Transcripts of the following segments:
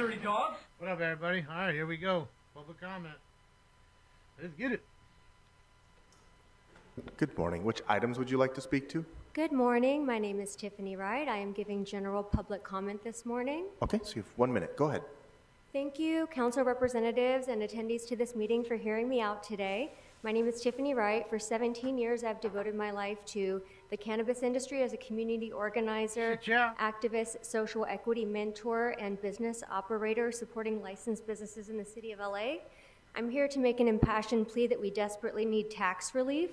dirty dog. What up, everybody? All right, here we go. Public comment. Let's get it. Good morning. Which items would you like to speak to? Good morning. My name is Tiffany Wright. I am giving general public comment this morning. Okay, so you have 1 minute. Go ahead. Thank you, council representatives and attendees to this meeting for hearing me out today. My name is Tiffany Wright. For 17 years, I've devoted my life to the cannabis industry as a community organizer, activist, social equity mentor, and business operator supporting licensed businesses in the city of LA. I'm here to make an impassioned plea that we desperately need tax relief.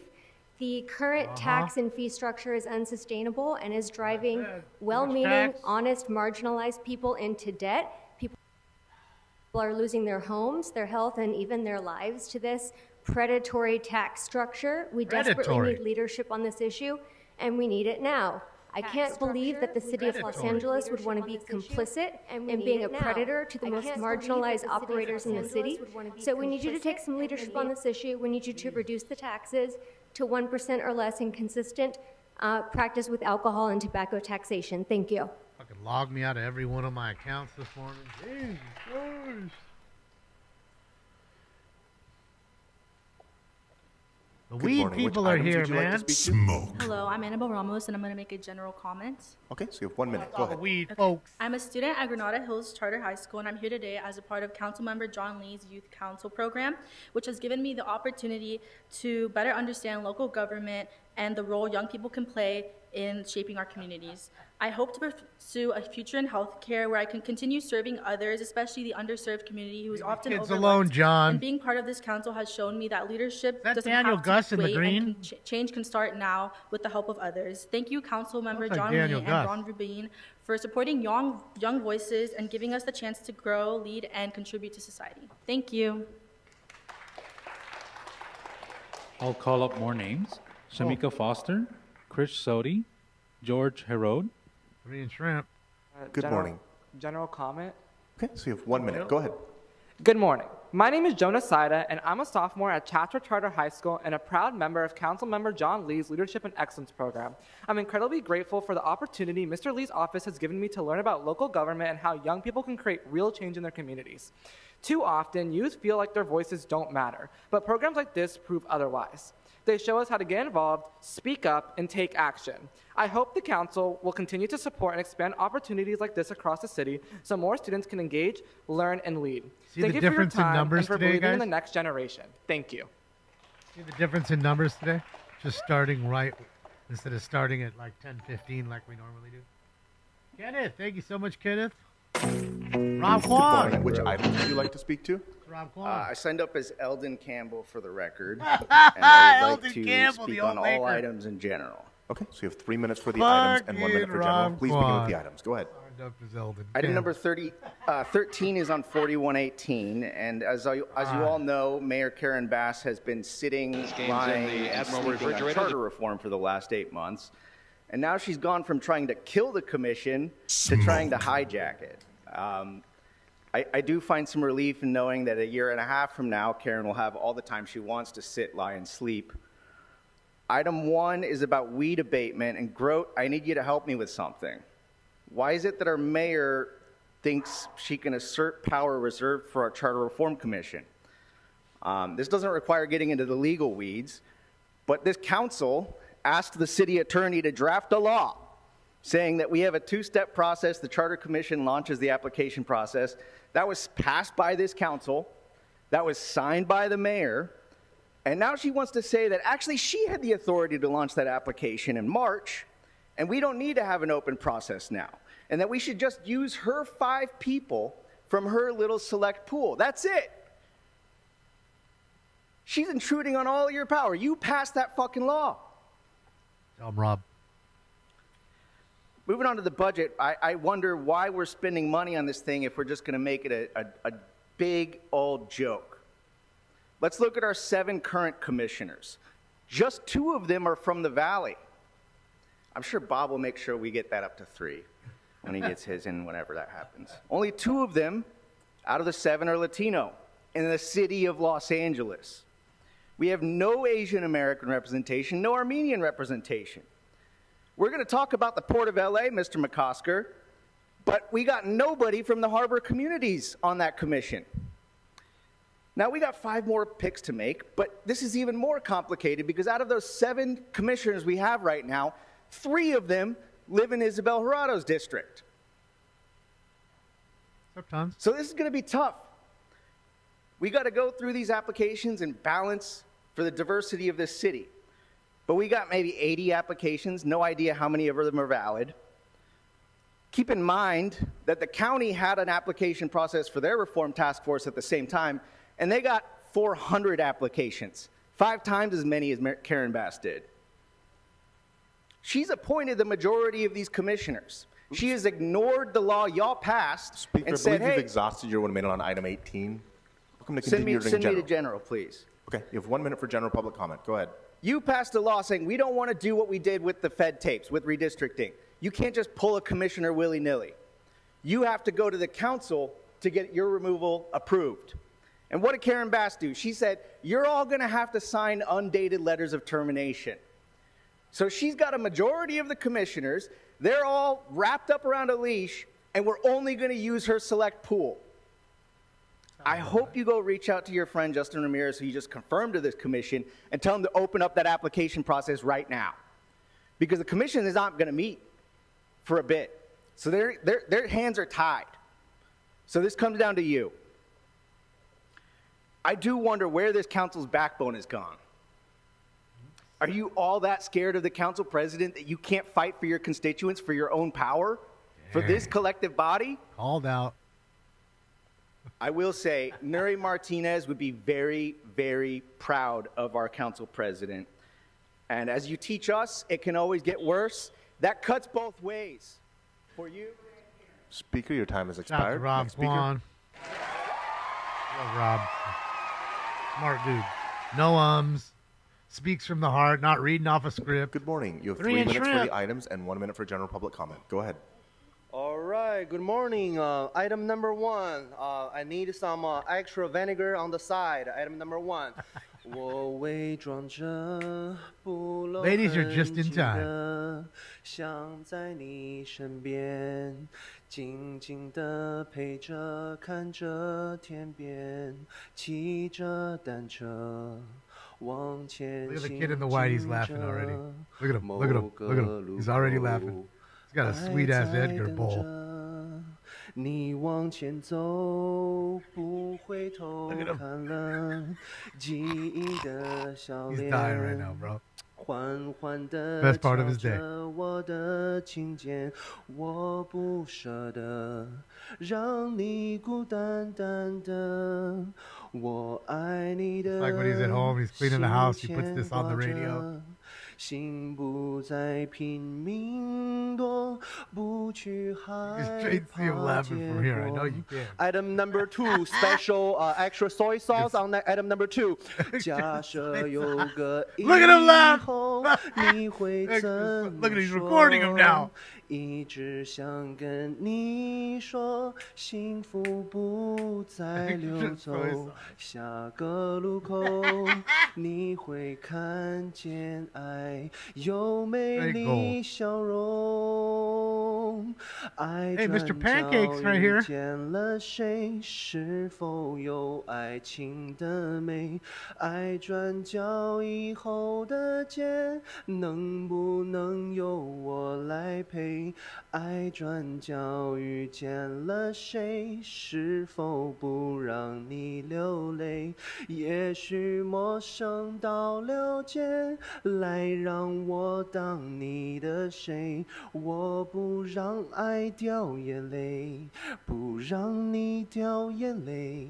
The current tax and fee structure is unsustainable and is driving well-meaning, honest, marginalized people into debt. People are losing their homes, their health, and even their lives to this predatory tax structure. We desperately need leadership on this issue, and we need it now. I can't believe that the city of Los Angeles would want to be complicit in being a predator to the most marginalized operators in the city. So we need you to take some leadership on this issue. We need you to reduce the taxes to 1% or less in consistent practice with alcohol and tobacco taxation. Thank you. Fucking log me out of every one of my accounts this morning. Jesus Christ. The weed people are here, man. Smoke. Hello, I'm Annabelle Ramos, and I'm going to make a general comment. Okay, so you have 1 minute. Go ahead. Weed folks. I'm a student at Granada Hills Charter High School, and I'm here today as a part of Councilmember John Lee's Youth Council program, which has given me the opportunity to better understand local government and the role young people can play in shaping our communities. I hope to pursue a future in healthcare where I can continue serving others, especially the underserved community who is often overlooked. Alone, John. And being part of this council has shown me that leadership doesn't Daniel have Gus to in the wait, green? and change can start now with the help of others. Thank you, Councilmember John Lee and Ron Rubin, for supporting young voices and giving us the chance to grow, lead, and contribute to society. Thank you. I'll call up more names. Shamika Foster, Chris Sodi, George Herod. Korean shrimp. Good morning. General comment. Okay, so you have 1 minute. Go ahead. Good morning. My name is Jonah Saida, and I'm a sophomore at Chatsworth Charter High School and a proud member of Councilmember John Lee's Leadership and Excellence program. I'm incredibly grateful for the opportunity Mr. Lee's office has given me to learn about local government and how young people can create real change in their communities. Too often, youth feel like their voices don't matter, but programs like this prove otherwise. They show us how to get involved, speak up, and take action. I hope the council will continue to support and expand opportunities like this across the city so more students can engage, learn, and lead. Thank you for your time and for believing in the next generation. Thank you. See the difference in numbers today? Just starting right instead of starting at like 10:15 like we normally do. Kenneth, thank you so much, Kenneth. Rob Kwan. Which items would you like to speak to? Rob Kwan. I signed up as Eldon Campbell for the record, and I would like to speak on all items in general. Okay, so you have 3 minutes for the items and 1 minute for general. Please begin with the items. Go ahead. Item number 13 is on 4118, and as you all know, Mayor Karen Bass has been sitting, lying, and sleeping on charter reform for the last 8 months, and now she's gone from trying to kill the commission to trying to hijack it. I do find some relief in knowing that a year and a half from now, Karen will have all the time she wants to sit, lie, and sleep. Item 1 is about weed abatement, and Grote, I need you to help me with something. Why is it that our mayor thinks she can assert power reserved for our Charter Reform Commission? This doesn't require getting into the legal weeds, but this council asked the city attorney to draft a law saying that we have a two-step process. The Charter Commission launches the application process. That was passed by this council. That was signed by the mayor. And now she wants to say that actually she had the authority to launch that application in March, and we don't need to have an open process now, and that we should just use her 5 people from her little select pool. That's it. She's intruding on all your power. You passed that fucking law. Rob. Moving on to the budget, I wonder why we're spending money on this thing if we're just going to make it a big old joke. Let's look at our 7 current commissioners. Just 2 of them are from the Valley. I'm sure Bob will make sure we get that up to 3 when he gets his in, whenever that happens. Only 2 of them out of the 7 are Latino in the city of Los Angeles. We have no Asian American representation, no Armenian representation. We're going to talk about the Port of LA, Mr. McCosker, But we got nobody from the harbor communities on that commission. Now, we got 5 more picks to make, but this is even more complicated because out of those 7 commissioners we have right now, 3 of them live in Isabel Jurado's district. Sometimes. So this is going to be tough. We got to go through these applications and balance for the diversity of this city. But we got maybe 80 applications, no idea how many of them are valid. Keep in mind that the county had an application process for their reform task force at the same time, and they got 400 applications, 5 times as many as Karen Bass did. She's appointed the majority of these commissioners. She has ignored the law y'all passed Speaker, and I said, believe hey, you've exhausted your 1 minute on item 18. Welcome to send continue me during general. to general, please. Okay, you have 1 minute for general public comment. Go ahead. You passed a law saying we don't want to do what we did with the Fed tapes, with redistricting. You can't just pull a commissioner willy-nilly. You have to go to the council to get your removal approved. And what did Karen Bass do? She said, you're all going to have to sign undated letters of termination. So she's got a majority of the commissioners. They're all wrapped up around a leash, and we're only going to use her select pool. I hope you go reach out to your friend Justin Ramirez, who you just confirmed to this commission, and tell him to open up that application process right now. Because the commission is not going to meet for a bit. So their hands are tied. So this comes down to you. I do wonder where this council's backbone has gone. Are you all that scared of the council president that you can't fight for your constituents, for your own power, for this collective body? Called out. I will say, Nuri Martinez would be very, very proud of our council president. And as you teach us, it can always get worse. That cuts both ways. For you. Speaker, your time has Shout out to expired. Rob Next speaker. Swan. Yo, Rob. Smart dude. No ums. Speaks from the heart, not reading off a script. Good morning. You have 3 3 and minutes for shrimp. the items and 1 minute for general public comment. Go ahead. All right, good morning. Item number 1, I need some extra vinegar on the side. Item number 1. 我伪装着不露 Ladies, you're just in 痕迹 time. 的想在你身边静静地陪着看着天边骑着单车往前 Look at the 行 kid in the white. He's 进 laughing 着 already. Look at him. Look at him. Look at him. He's already laughing. He's got a sweet ass Edgar bowl. 你往前走，不回头看了，记忆的笑 He's 脸。 dying right now, bro. 缓缓地 Best part of his 敲 day. 着我的琴键，我不舍得让你孤单单的。我爱你的 Like when he's at home, he's cleaning the house, he puts this on the radio. 心不再拼命躲，不去害 You can straight see him 怕 laughing 结 from here. I know 果 you can. Item number 2, special extra soy sauce on that item number 2. 假设有个 Look at him laugh. 以后，你会怎 Look at 么 he's 说 recording him now. 一直想跟你说，幸福不再溜走。下个路口，你会看见爱有美丽笑容。爱 Hey, 转 Mr. 角 Pancakes right 遇 here. 见了谁？是否有爱情的美？爱转角以后的街，能不能由我来陪？爱转角遇见了谁？是否不让你流泪？也许陌生到了解，来让我当你的谁？我不让爱掉眼泪，不让你掉眼泪。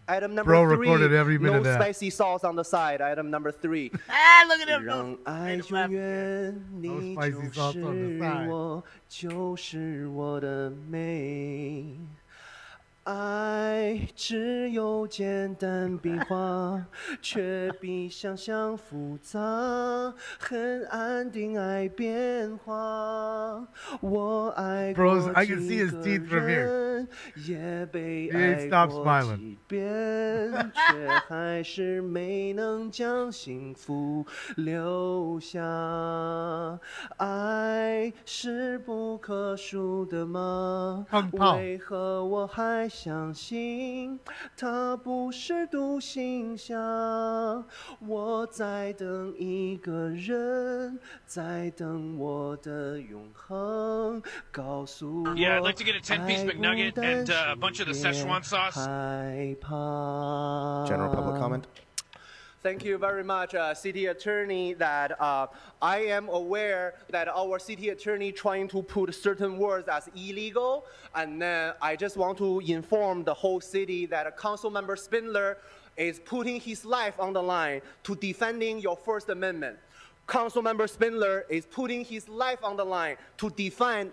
Item number Bro 3, recorded every minute no of that. spicy sauce on the side. Item number 3. Look at him. 让爱永远，你 spicy 就 sauce on the 是 side. 我，就是我的美。爱只有简单笔画，却比想象复杂，很安定爱变化。我爱过 Bros, I can see his 几 teeth 个 from here. 人，也被 He ain't 爱 stop 过 smiling. 几遍，却还是没能将幸福留下。爱是不可数的吗？为何我还相信它不是独行侠？我在等一个人，在等我的永恒，告诉我 Yeah, I'd like to get a 10-piece McNugget and a bunch of the Szechuan sauce. General public comment. Thank you very much, City Attorney, that I am aware that our City Attorney trying to put certain words as illegal, and then I just want to inform the whole city that Council Member Spindler is putting his life on the line to defending your First Amendment. Councilmember Spindler is putting his life on the line to defend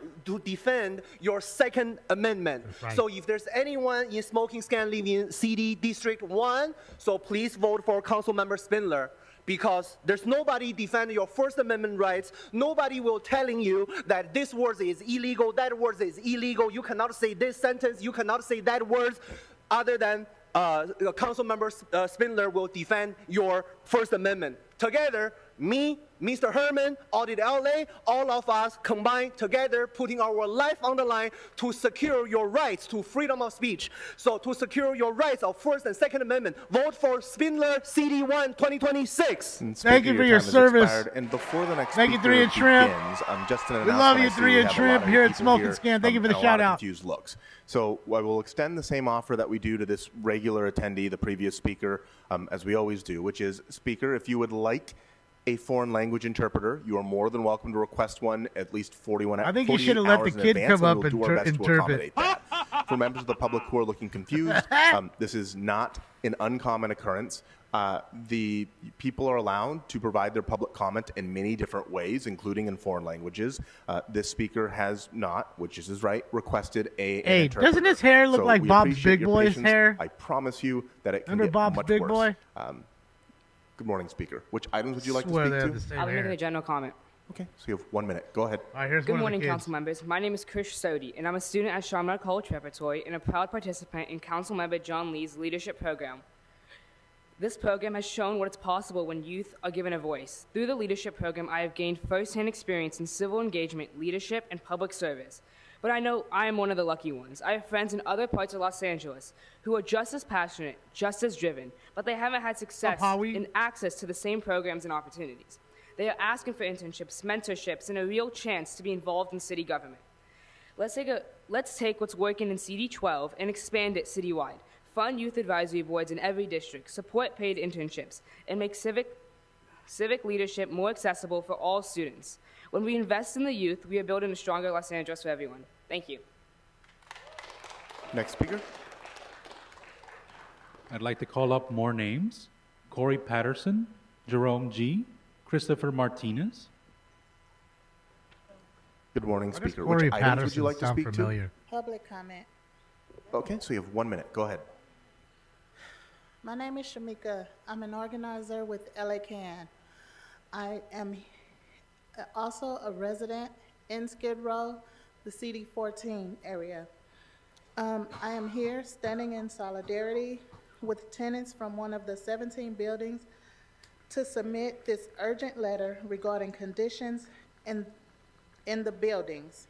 your Second Amendment. Right. So if there's anyone in smoking scan living in CD District 1, so please vote for Councilmember Spindler. Because there's nobody defending your First Amendment rights. Nobody will telling you that this word is illegal, that word is illegal. You cannot say this sentence, you cannot say that word, other than Councilmember Spindler will defend your First Amendment. Together, me, Mr. Herman, Audit LA, all of us combined together, putting our life on the line to secure your rights to freedom of speech. So to secure your rights of First and Second Amendment, vote for Spindler CD1 2026. Thank you for your service. And before the next Thank you, 3 and Shrimp. Just an we love you, announcement. 3 and Shrimp here at Smoking Scan. Thank you for the shout out. Confused looks. So I will extend the same offer that we do to this regular attendee, the previous speaker, as we always do, which is, Speaker, if you would like a foreign language interpreter, you are more than welcome to request one at least 41 hours. I think you should have let the kid come up and interpret. For members of the public who are looking confused, this is not an uncommon occurrence. The people are allowed to provide their public comment in many different ways, including in foreign languages. This speaker has not, which is his right, requested an interpreter. Doesn't his hair look like Bob's Big Boy's hair? I promise you that it can Under get Bob's much Big worse. Boy? Good morning, Speaker. Which items would you like to speak to? I'll be making a general comment. Okay, so you have 1 minute. Go ahead. All right, here's Good one morning, of the kids. council members. My name is Krish Sodi, and I'm a student at Charlotte College Preparatory and a proud participant in Council Member John Lee's leadership program. This program has shown what is possible when youth are given a voice. Through the leadership program, I have gained firsthand experience in civil engagement, leadership, and public service. But I know I am one of the lucky ones. I have friends in other parts of Los Angeles who are just as passionate, just as driven, but they haven't had success in access to the same programs and opportunities. They are asking for internships, mentorships, and a real chance to be involved in city government. Let's take what's working in CD12 and expand it citywide. Fund youth advisory boards in every district, support paid internships, and make civic leadership more accessible for all students. When we invest in the youth, we are building a stronger Los Angeles for everyone. Thank you. Next speaker. I'd like to call up more names. Corey Patterson, Jerome G., Christopher Martinez. Good morning, Speaker. Corey Which items would you like to sound speak familiar? Public comment. to? Okay, so you have 1 minute. Go ahead. My name is Shamika. I'm an organizer with LA Can. I am also a resident in Skid Row, the CD14 area. I am here standing in solidarity with tenants from one of the 17 buildings to submit this urgent letter regarding conditions in the buildings.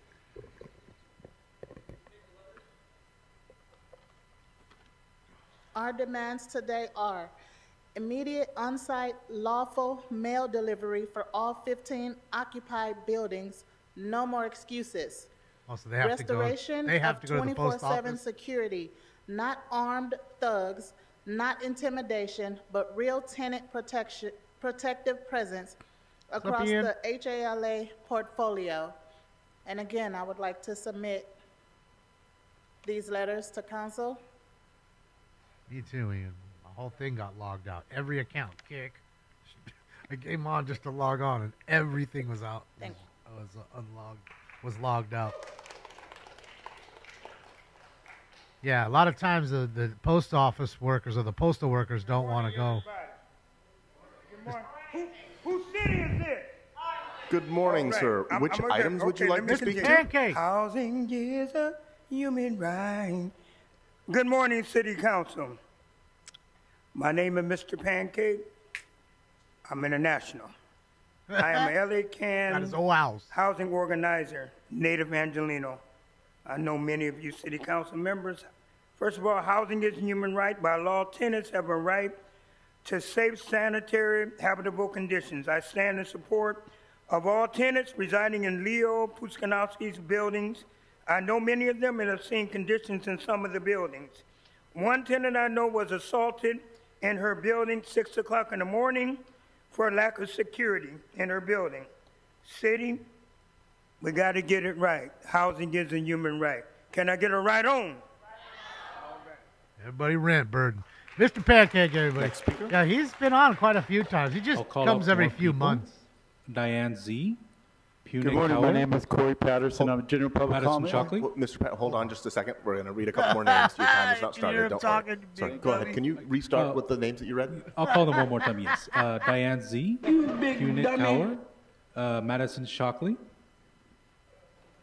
Our demands today are immediate on-site lawful mail delivery for all 15 occupied buildings, no more excuses. Also, they have Restoration to go. They have of to go to the post 24/7 office. security, not armed thugs, not intimidation, but real tenant protective presence across Ian? the HALA portfolio. And again, I would like to submit these letters to council. Me too, Ian. The whole thing got logged out. Every account, kick. I came on just to log on, and everything was out. Thank you. Was unlogged. Was logged out. Yeah, a lot of times the post office workers or the postal workers don't want to go. Whose city is this? Good morning, sir. Which items would you like to speak to? Pancake. Housing is a human right. Good morning, City Council. My name is Mr. Pancake. I'm international. I am a LA Can housing organizer, native Angelino. I know many of you City Council members. First of all, housing is a human right. By law, tenants have a right to safe, sanitary, habitable conditions. I stand in support of all tenants residing in Leo Puskanowski's buildings. I know many of them and have seen conditions in some of the buildings. One tenant I know was assaulted in her building 6 o'clock in the morning for lack of security in her building. City, we got to get it right. Housing is a human right. Can I get a right on? Everybody rent burden. Mr. Pancake, everybody. Next speaker. Yeah, he's been on quite a few times. He just comes every few months. Diane Z. Good morning. My name is Corey Patterson. I'm a general public comment. Well, Mr. Pat, hold on just a second. We're going to read a couple more names. Your time has not started. Don't worry. Sorry, go ahead. Can you restart with the names that you read? I'll call them one more time, yes. Diane Z. Punit Kaur. Madison Shockley.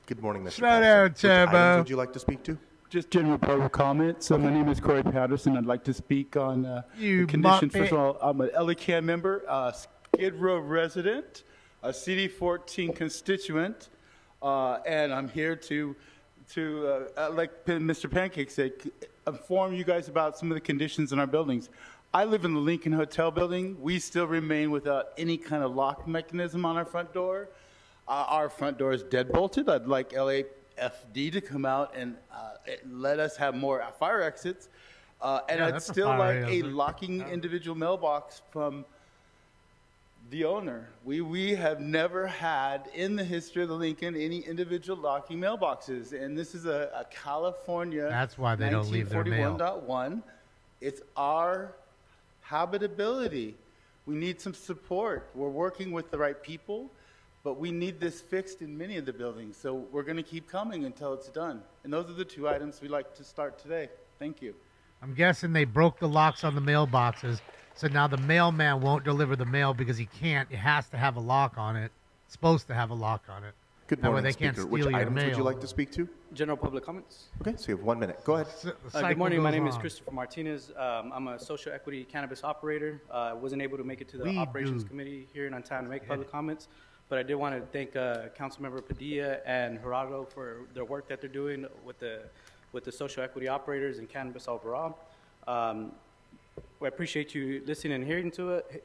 Good morning, Mr. Shout out, Patterson. Which items would you like to speak to? Just general public comment. So my name is Corey Patterson. I'd like to speak on the conditions. First of all, I'm an LA Can member, Skid Row resident, a CD14 constituent, and I'm here to like Mr. Pancake said, inform you guys about some of the conditions in our buildings. I live in the Lincoln Hotel building. We still remain without any kind of lock mechanism on our front door. Our front door is deadbolted. I'd like LAFD to come out and let us have more fire exits. And I'd still like a locking individual mailbox from the owner. We have never had in the history of the Lincoln any individual locking mailboxes. And this is a California That's why they don't leave their mail. 1941.1. It's our habitability. We need some support. We're working with the right people, but we need this fixed in many of the buildings. So we're going to keep coming until it's done. And those are the two items we'd like to start today. Thank you. I'm guessing they broke the locks on the mailboxes, so now the mailman won't deliver the mail because he can't. It has to have a lock on it. It's supposed to have a lock on it. Good That way morning, they can't speaker. steal Which your items mail. would you like to speak to? General public comments. Okay, so you have 1 minute. Go ahead. Good morning. My name is Christopher Martinez. I'm a social equity cannabis operator. I wasn't able to make it to the operations committee here in on time to make public comments, but I did want to thank Councilmember Padilla and Gerardo for their work that they're doing with the social equity operators and cannabis overall. We appreciate you listening and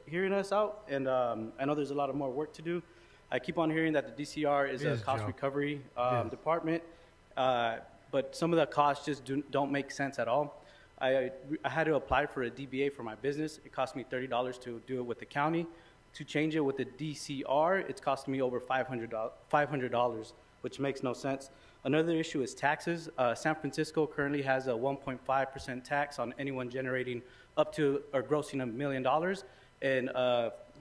hearing us out, and I know there's a lot of more work to do. I keep on hearing that the DCR is a cost recovery department, but some of the costs just don't make sense at all. I had to apply for a DBA for my business. It cost me $30 to do it with the county. To change it with the DCR, it's costing me over $500, which makes no sense. Another issue is taxes. San Francisco currently has a 1.5% tax on anyone generating up to or grossing $1 million, and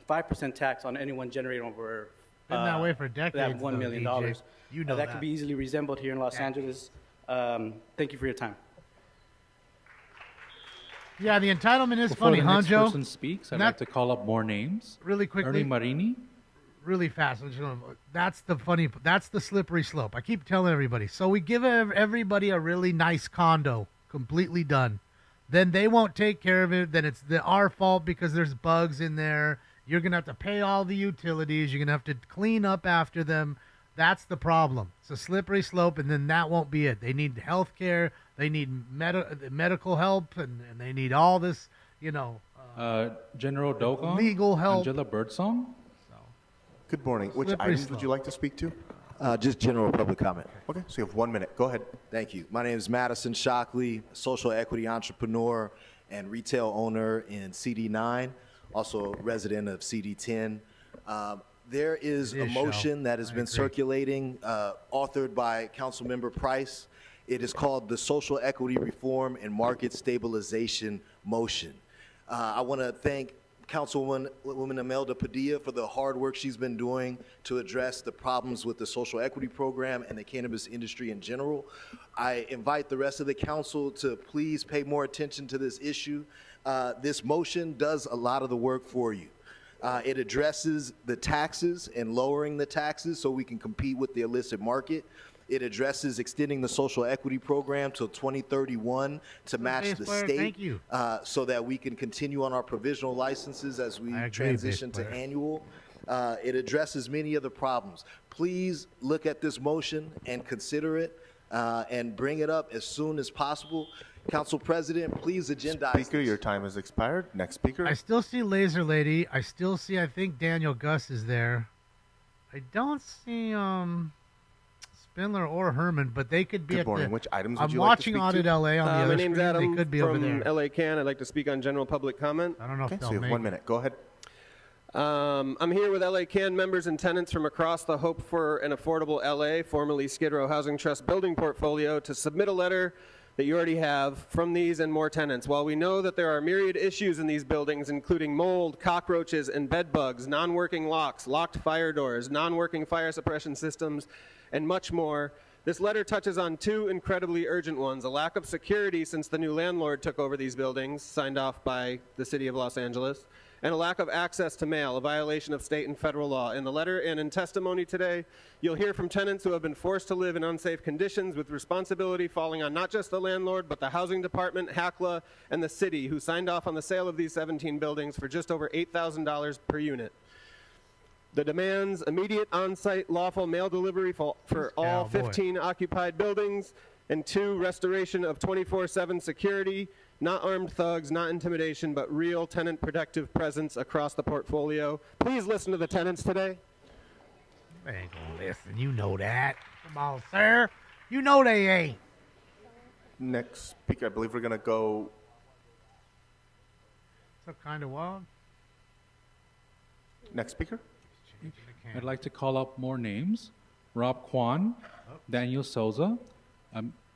5% tax on anyone generating over Been that way for decades, $1 million. DJ. You know that could be easily resembled here in Los Angeles. Thank you for your time. Yeah, the entitlement is Before funny, the huh, next Joe? person speaks, I'd like to call up more names. Really quickly. Ernie Marini. Really fast. That's the slippery slope. I keep telling everybody. So we give everybody a really nice condo, completely done. Then they won't take care of it. Then it's our fault because there's bugs in there. You're going to have to pay all the utilities. You're going to have to clean up after them. That's the problem. It's a slippery slope, and then that won't be it. They need health care. They need medical help, and they need all this, General Dogon. legal help. Angela Birdsong. Good morning. Which Slippery items slope. would you like to speak to? Just general public comment. Okay, so you have 1 minute. Go ahead. Thank you. My name is Madison Shockley, social equity entrepreneur and retail owner in CD9, also resident of CD10. There is a motion that has been circulating, authored by Councilmember Price. It is called the Social Equity Reform and Market Stabilization Motion. I want to thank Councilwoman Imelda Padilla for the hard work she's been doing to address the problems with the social equity program and the cannabis industry in general. I invite the rest of the council to please pay more attention to this issue. This motion does a lot of the work for you. It addresses the taxes and lowering the taxes so we can compete with the illicit market. It addresses extending the social equity program till 2031 to match the state so that we can continue on our provisional licenses as we transition to annual. It addresses many of the problems. Please look at this motion and consider it and bring it up as soon as possible. Council President, please agendize. Speaker, your time has expired. Next speaker. I still see Laser Lady. I still see, I think Daniel Gus is there. I don't see Spindler or Herman, but they could be Good at morning. the... Which items I'm would you like to watching speak Audit to? LA on the other My name's screen. Adam They could be over from there. LA Can. I'd like to speak on general public comment. I don't know if Okay, they'll so you have make 1 it. minute. Go ahead. I'm here with LA Can members and tenants from across the Hope for an Affordable LA, formerly Skid Row Housing Trust building portfolio, to submit a letter that you already have from these and more tenants. While we know that there are myriad issues in these buildings, including mold, cockroaches, and bed bugs, non-working locks, locked fire doors, non-working fire suppression systems, and much more, this letter touches on two incredibly urgent ones: a lack of security since the new landlord took over these buildings, signed off by the City of Los Angeles, and a lack of access to mail, a violation of state and federal law. In the letter and in testimony today, you'll hear from tenants who have been forced to live in unsafe conditions, with responsibility falling on not just the landlord, but the housing department, HACLA, and the city, who signed off on the sale of these 17 buildings for just over $8,000 per unit. The demands: immediate on-site lawful mail delivery for all 15 occupied buildings, and 2, restoration of 24/7 security, not armed thugs, not intimidation, but real tenant protective presence across the portfolio. Please listen to the tenants today. They ain't gonna listen. You know that. Come on, sir. You know they ain't. Next speaker, I believe we're going to go. So kind of wild. Next speaker. I'd like to call up more names. Rob Kwan, Daniel Souza,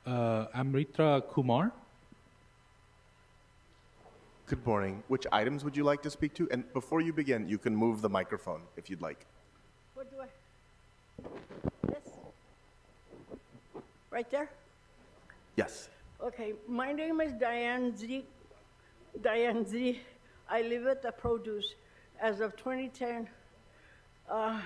Amrita Kumar. Good morning. Which items would you like to speak to? And before you begin, you can move the microphone if you'd like. What do I? This? Right there? Yes. Okay, my name is Diane Z. Diane Z. I live at the Produce. As of 2010, I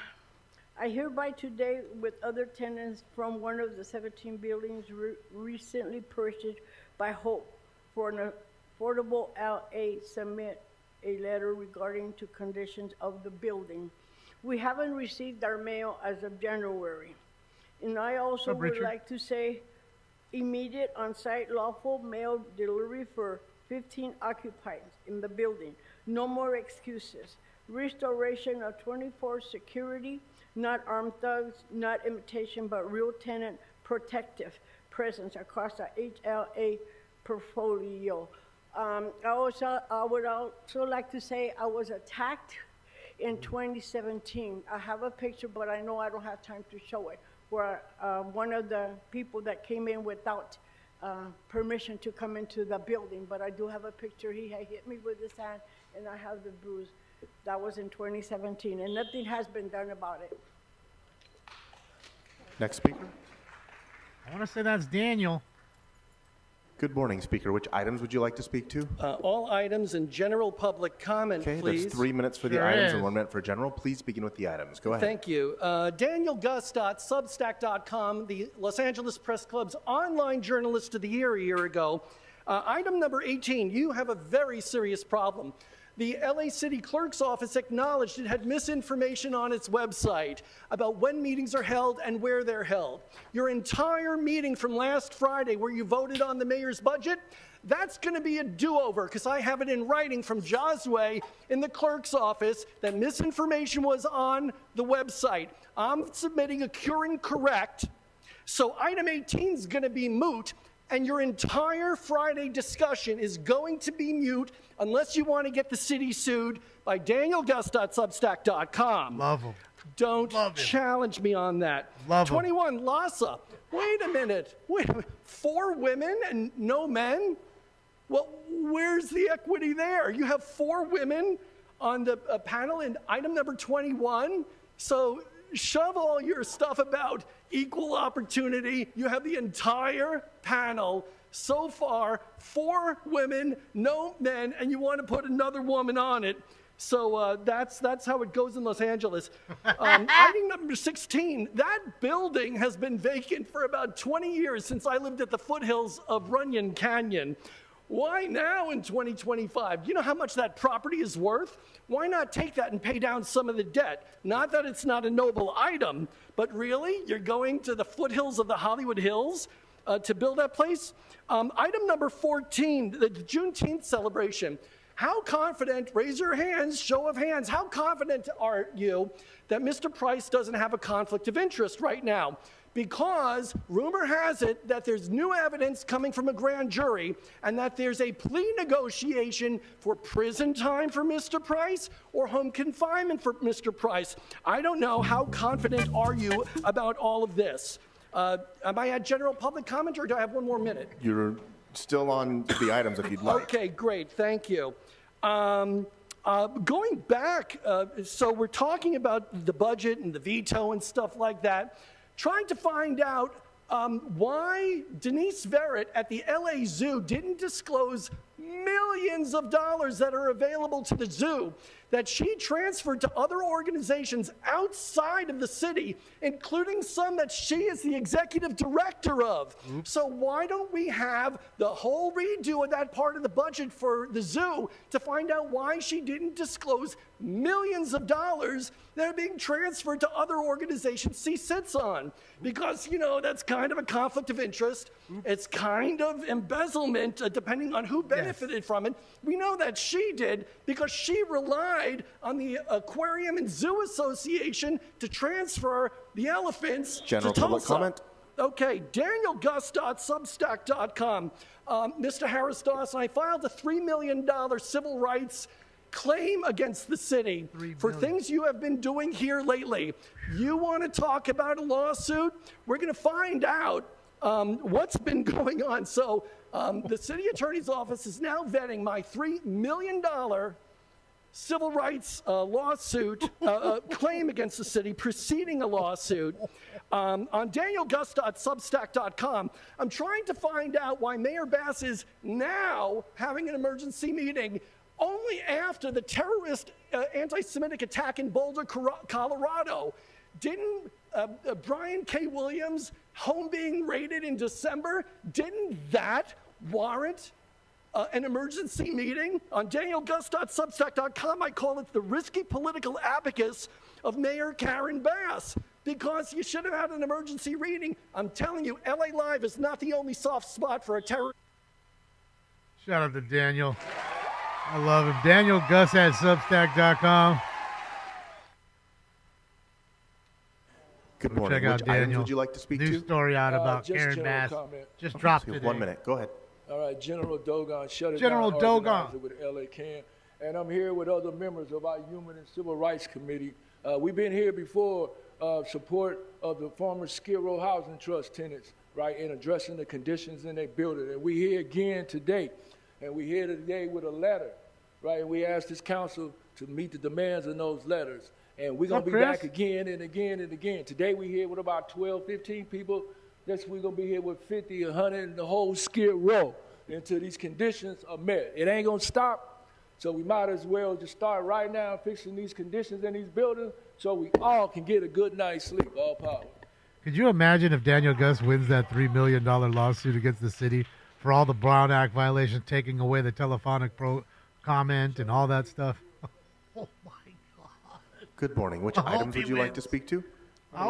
hereby today, with other tenants from one of the 17 buildings recently purchased by Hope for an Affordable LA, submit a letter regarding to conditions of the building. We haven't received our mail as of January. And I also would like to say immediate on-site lawful mail delivery for 15 occupants in the building. No more excuses. Restoration of 24 security, not armed thugs, not imitation, but real tenant protective presence across the HLA portfolio. I would also like to say I was attacked in 2017. I have a picture, but I know I don't have time to show it, where one of the people that came in without permission to come into the building, but I do have a picture. He had hit me with his hand, and I have the bruise. That was in 2017, and nothing has been done about it. Next speaker. I want to say that's Daniel. Good morning, Speaker. Which items would you like to speak to? All items in general public comment, Okay, please. that's 3 minutes for the items and 1 minute for general. Please begin with the items. Go ahead. Thank you. DanielGus.substack.com, the Los Angeles Press Club's online journalist of the year a year ago. Item number 18, you have a very serious problem. The LA City Clerk's Office acknowledged it had misinformation on its website about when meetings are held and where they're held. Your entire meeting from last Friday, where you voted on the mayor's budget, that's going to be a do-over, because I have it in writing from Josue in the clerk's office that misinformation was on the website. I'm submitting a cure and correct, so item 18 is going to be moot, and your entire Friday discussion is going to be mute unless you want to get the city sued by DanielGus.substack.com. Love him. Don't challenge me on that. Love 21, LASA. Wait a minute. 4 women and no men? Well, where's the equity there? You have 4 women on the panel in item number 21. So shove all your stuff about equal opportunity. You have the entire panel. So far, 4 women, no men, and you want to put another woman on it. So that's how it goes in Los Angeles. Item number 16, that building has been vacant for about 20 years since I lived at the foothills of Runyon Canyon. Why now in 2025? You know how much that property is worth? Why not take that and pay down some of the debt? Not that it's not a noble item, but really, you're going to the foothills of the Hollywood Hills to build that place? Item number 14, the Juneteenth celebration. How confident, raise your hands, show of hands, how confident are you that Mr. Price doesn't have a conflict of interest right now? Because rumor has it that there's new evidence coming from a grand jury and that there's a plea negotiation for prison time for Mr. Price or home confinement for Mr. Price. I don't know. How confident are you about all of this? Am I at general public comment or do I have 1 more minute? You're still on the items if you'd like. Okay, great. Thank you. Going back, so we're talking about the budget and the veto and stuff like that. Trying to find out why Denise Verrett at the LA Zoo didn't disclose millions of dollars that are available to the zoo that she transferred to other organizations outside of the city, including some that she is the executive director of. Oops. So why don't we have the whole redo of that part of the budget for the zoo to find out why she didn't disclose millions of dollars that are being transferred to other organizations she sits on? Because, you know, that's kind of a conflict of interest. It's kind of embezzlement, depending on who benefited from it. We know that she did because she relied on the Aquarium and Zoo Association to transfer the elephants General to public Tulsa. comment. Okay, DanielGus.substack.com. Mr. Harris Dawson, I filed a $3 million civil rights claim against the city for things you have been doing here lately. You want to talk about a lawsuit? We're going to find out what's been going on. So the city attorney's office is now vetting my $3 million civil rights lawsuit claim against the city, preceding a lawsuit. On DanielGus.substack.com, I'm trying to find out why Mayor Bass is now having an emergency meeting only after the terrorist anti-Semitic attack in Boulder, Colorado. Didn't Brian K. Williams' home being raided in December, didn't that warrant an emergency meeting? On DanielGus.substack.com, I call it the risky political abacus of Mayor Karen Bass, because you should have had an emergency reading. I'm telling you, LA Live is not the only soft spot for a terrorist. Shout out to Daniel. I love him. DanielGus@substack.com. Good morning. Check out Which Daniel. items would you like to speak New to? story out about just Karen general Bass. comment. Just dropped it. 1 minute. Go ahead. All right, General Dogon, shut it General down. Dogon. Organizer with LA Can. And I'm here with other members of our Human and Civil Rights Committee. We've been here before support of the former Skid Row Housing Trust tenants, right, in addressing the conditions in their building. And we're here again today. And we're here today with a letter, right? And we asked this council to meet the demands in those letters. And we're going to be back again and again and again. Today we're here with about 12, 15 people. Next we're going to be here with 50, 100, and the whole Skid Row until these conditions are met. It ain't going to stop, so we might as well just start right now fixing these conditions in these buildings so we all can get a good night's sleep. All power. Could you imagine if Daniel Gus wins that $3 million lawsuit against the city for all the Brown Act violations, taking away the telephonic comment and all that stuff? Oh, my God. Good morning. Which items would you like to speak to?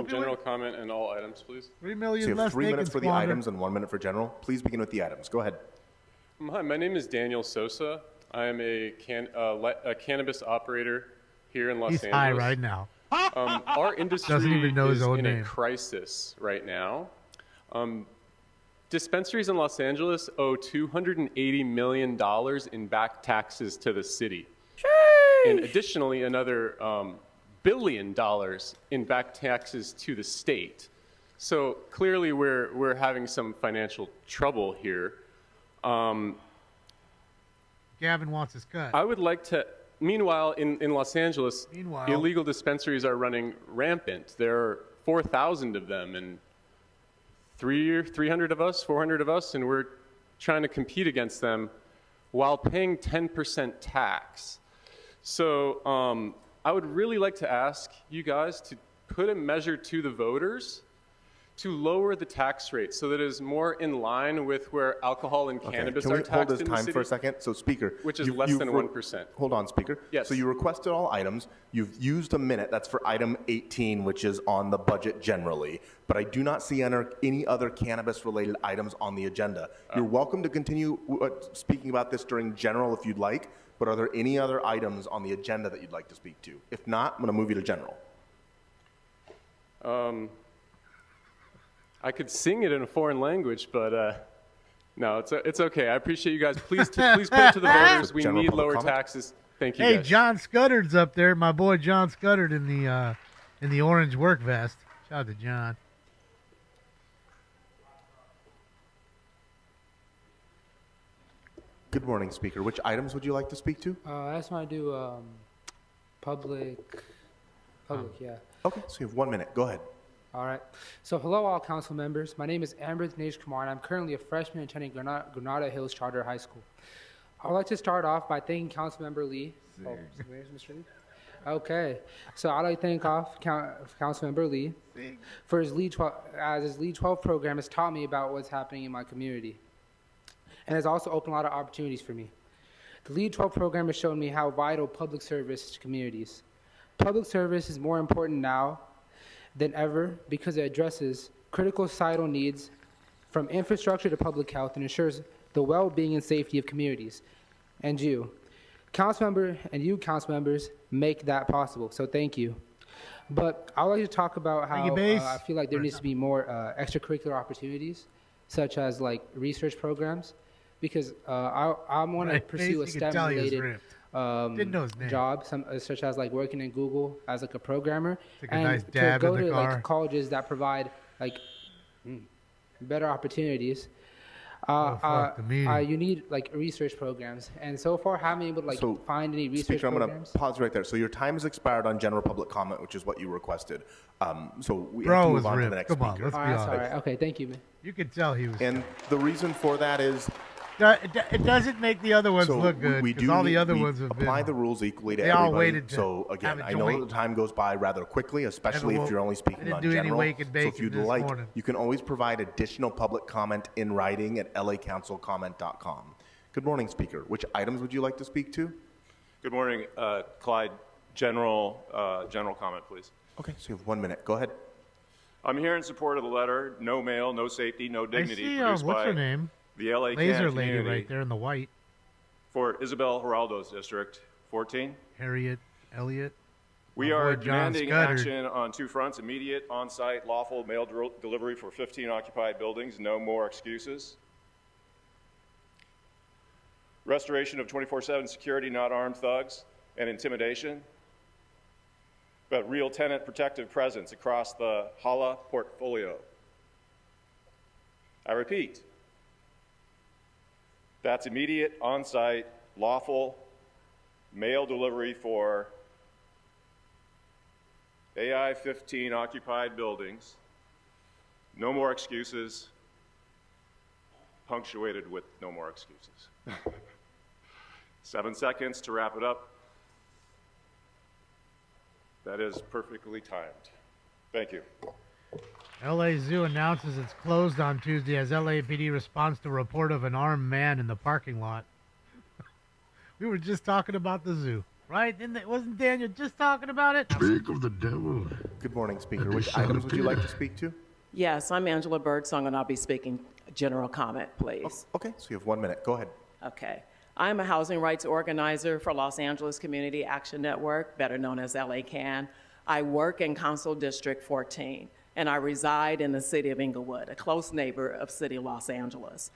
General comment and all items, please. 3 million So you less have 3 minutes for the squander. items and 1 minute for general. Please begin with the items. Go ahead. Hi, my name is Daniel Sosa. I am a cannabis operator here in Los He's Angeles. high right now. Our industry Doesn't even know his is own in name. a crisis right now. Dispensaries in Los Angeles owe $280 million in back taxes to the city. And additionally, another $1 billion in back taxes to the state. So clearly we're having some financial trouble here. Gavin wants his cut. I would like to meanwhile, in Los Angeles, illegal dispensaries are running rampant. There are 4,000 of them, and 300 of us, 400 of us, and we're trying to compete against them while paying 10% tax. So I would really like to ask you guys to put a measure to the voters to lower the tax rate so that it is more in line with where alcohol and cannabis are taxed in the city. Can we hold this time for a second? So, Speaker. Which is less than 1%. Hold on, Speaker. Yes. So you requested all items. You've used a minute. That's for item 18, which is on the budget generally. But I do not see any other cannabis-related items on the agenda. You're welcome to continue speaking about this during general if you'd like, but are there any other items on the agenda that you'd like to speak to? If not, I'm going to move you to general. I could sing it in a foreign language, but no, it's okay. I appreciate you guys. Please put it to the voters. We need lower taxes. Thank you, Hey, guys. John Scuddard's up there. My boy John Scuddard in the orange work vest. Shout out to John. Good morning, Speaker. Which items would you like to speak to? I just want to do public, yeah. Okay, so you have 1 minute. Go ahead. All right. So hello, all council members. My name is Amber Dinesh Kumar, and I'm currently a freshman attending Granada Hills Charter High School. I would like to start off by thanking Councilmember Lee. Oh, where's Mr. Lee? Okay. So I'd like to thank Councilmember Lee for his Lead 12 program has taught me about what's happening in my community, and has also opened a lot of opportunities for me. The Lead 12 program has shown me how vital public service is to communities. Public service is more important now than ever because it addresses critical societal needs from infrastructure to public health and ensures the well-being and safety of communities. And you, council members, make that possible. So thank you. But I would like to talk about how I feel like there needs to be more extracurricular opportunities, such as like research programs, because I want to pursue a STEM-related job, such as like working in Google as like a programmer, and to go to like colleges that provide like better opportunities. You need like research programs, and so far haven't been able to like find any research Speaker, programs. I'm going to pause right there. So your time has expired on general public comment, which is what you requested. So we have to move on to the next speaker. Let's be honest. All right. Okay, thank you, man. You could tell he was. And the reason for that is it doesn't make the other ones look good. We do all the other ones have apply been, the rules equally to they everybody. all waited to so again, have it I to know wait. that the time goes by rather quickly, especially if you're only speaking on do any general. wake and So bake if you'd this like, morning. you can always provide additional public comment in writing at lacouncilcomment.com. Good morning, Speaker. Which items would you like to speak to? Good morning, Clyde. General comment, please. Okay, so you have 1 minute. Go ahead. I'm here in support of the letter, no mail, no safety, no dignity, I see, produced what's by her name? the LA Laser Can lady community right there in the white. for Isabel Geraldo's district, 14. Harriet Elliott. We My are boy John demanding Scudder. action on two fronts: immediate, on-site, lawful mail delivery for 15 occupied buildings, no more excuses. Restoration of 24/7 security, not armed thugs and intimidation, but real tenant protective presence across the Hala portfolio. I repeat, that's immediate, on-site, lawful mail delivery for AI 15 occupied buildings, no more excuses, punctuated with no more excuses. 7 seconds to wrap it up. That is perfectly timed. Thank you. LA Zoo announces it's closed on Tuesday as LAPD responds to a report of an armed man in the parking lot. We were just talking about the zoo, right? Wasn't Daniel just talking about it? Speak of the devil. Good morning, Speaker. Which items would you like to speak to? Yes, I'm Angela Birdsong, and I'll be speaking general comment, please. Okay, so you have 1 minute. Go ahead. Okay. I'm a housing rights organizer for Los Angeles Community Action Network, better known as LACAN. I work in Council District 14, and I reside in the city of Inglewood, a close neighbor of City of Los Angeles.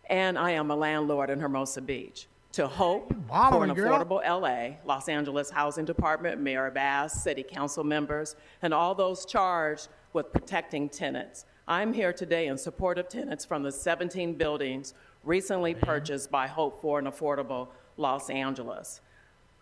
And I am a landlord in Hermosa Beach. To hope for an affordable LA, Los Angeles Housing Department, Mayor Bass, City Council members, and all those charged with protecting tenants. I'm here today in support of tenants from the 17 buildings recently purchased by Hope for an Affordable Los Angeles.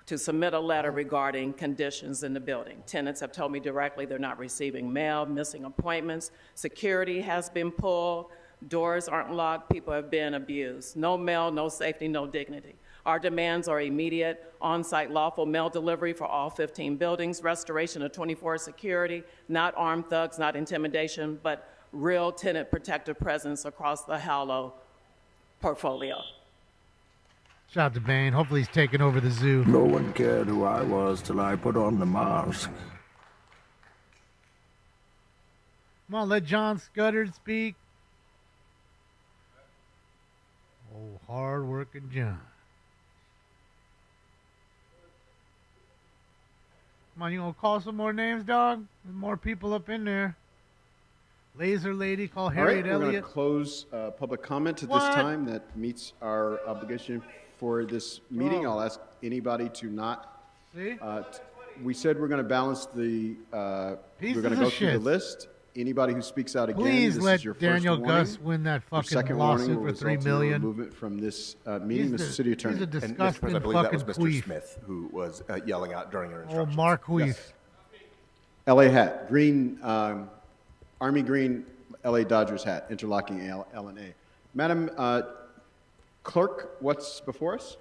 to submit a letter regarding conditions in the building. Tenants have told me directly they're not receiving mail, missing appointments, security has been pulled, doors aren't locked, people have been abused. No mail, no safety, no dignity. Our demands are immediate, on-site lawful mail delivery for all 15 buildings, restoration of 24 security, not armed thugs, not intimidation, but real tenant protective presence across the Hallow portfolio. Shout out to Bane. Hopefully he's taking over the zoo. No one cared who I was till I put on the mask. Come on, let John Scudder speak. Oh, hard-working John. Come on, you gonna call some more names, dog? There's more people up in there. Laser Lady, call Harriet All right, we're Elliott. going to close public comment at What? this time. That meets our obligation for this meeting. Whoa. I'll ask anybody to not. See? We said we're going to balance the. Pieces we're going to of go through the shit. list. Anybody who speaks out again, Please this let is your first Daniel warning. Gus win that Your fucking second lawsuit warning will for $3 result in your million. removal from this meeting, He's Mr. City Attorney. he's a And Mr. disgusting President, I believe that was fucking Mr. queef. Smith who was yelling out during your Oh, instructions. Mark Queef. Yes. LA hat, green, army green LA Dodgers hat, interlocking L&A. Madam Clerk, what's before us?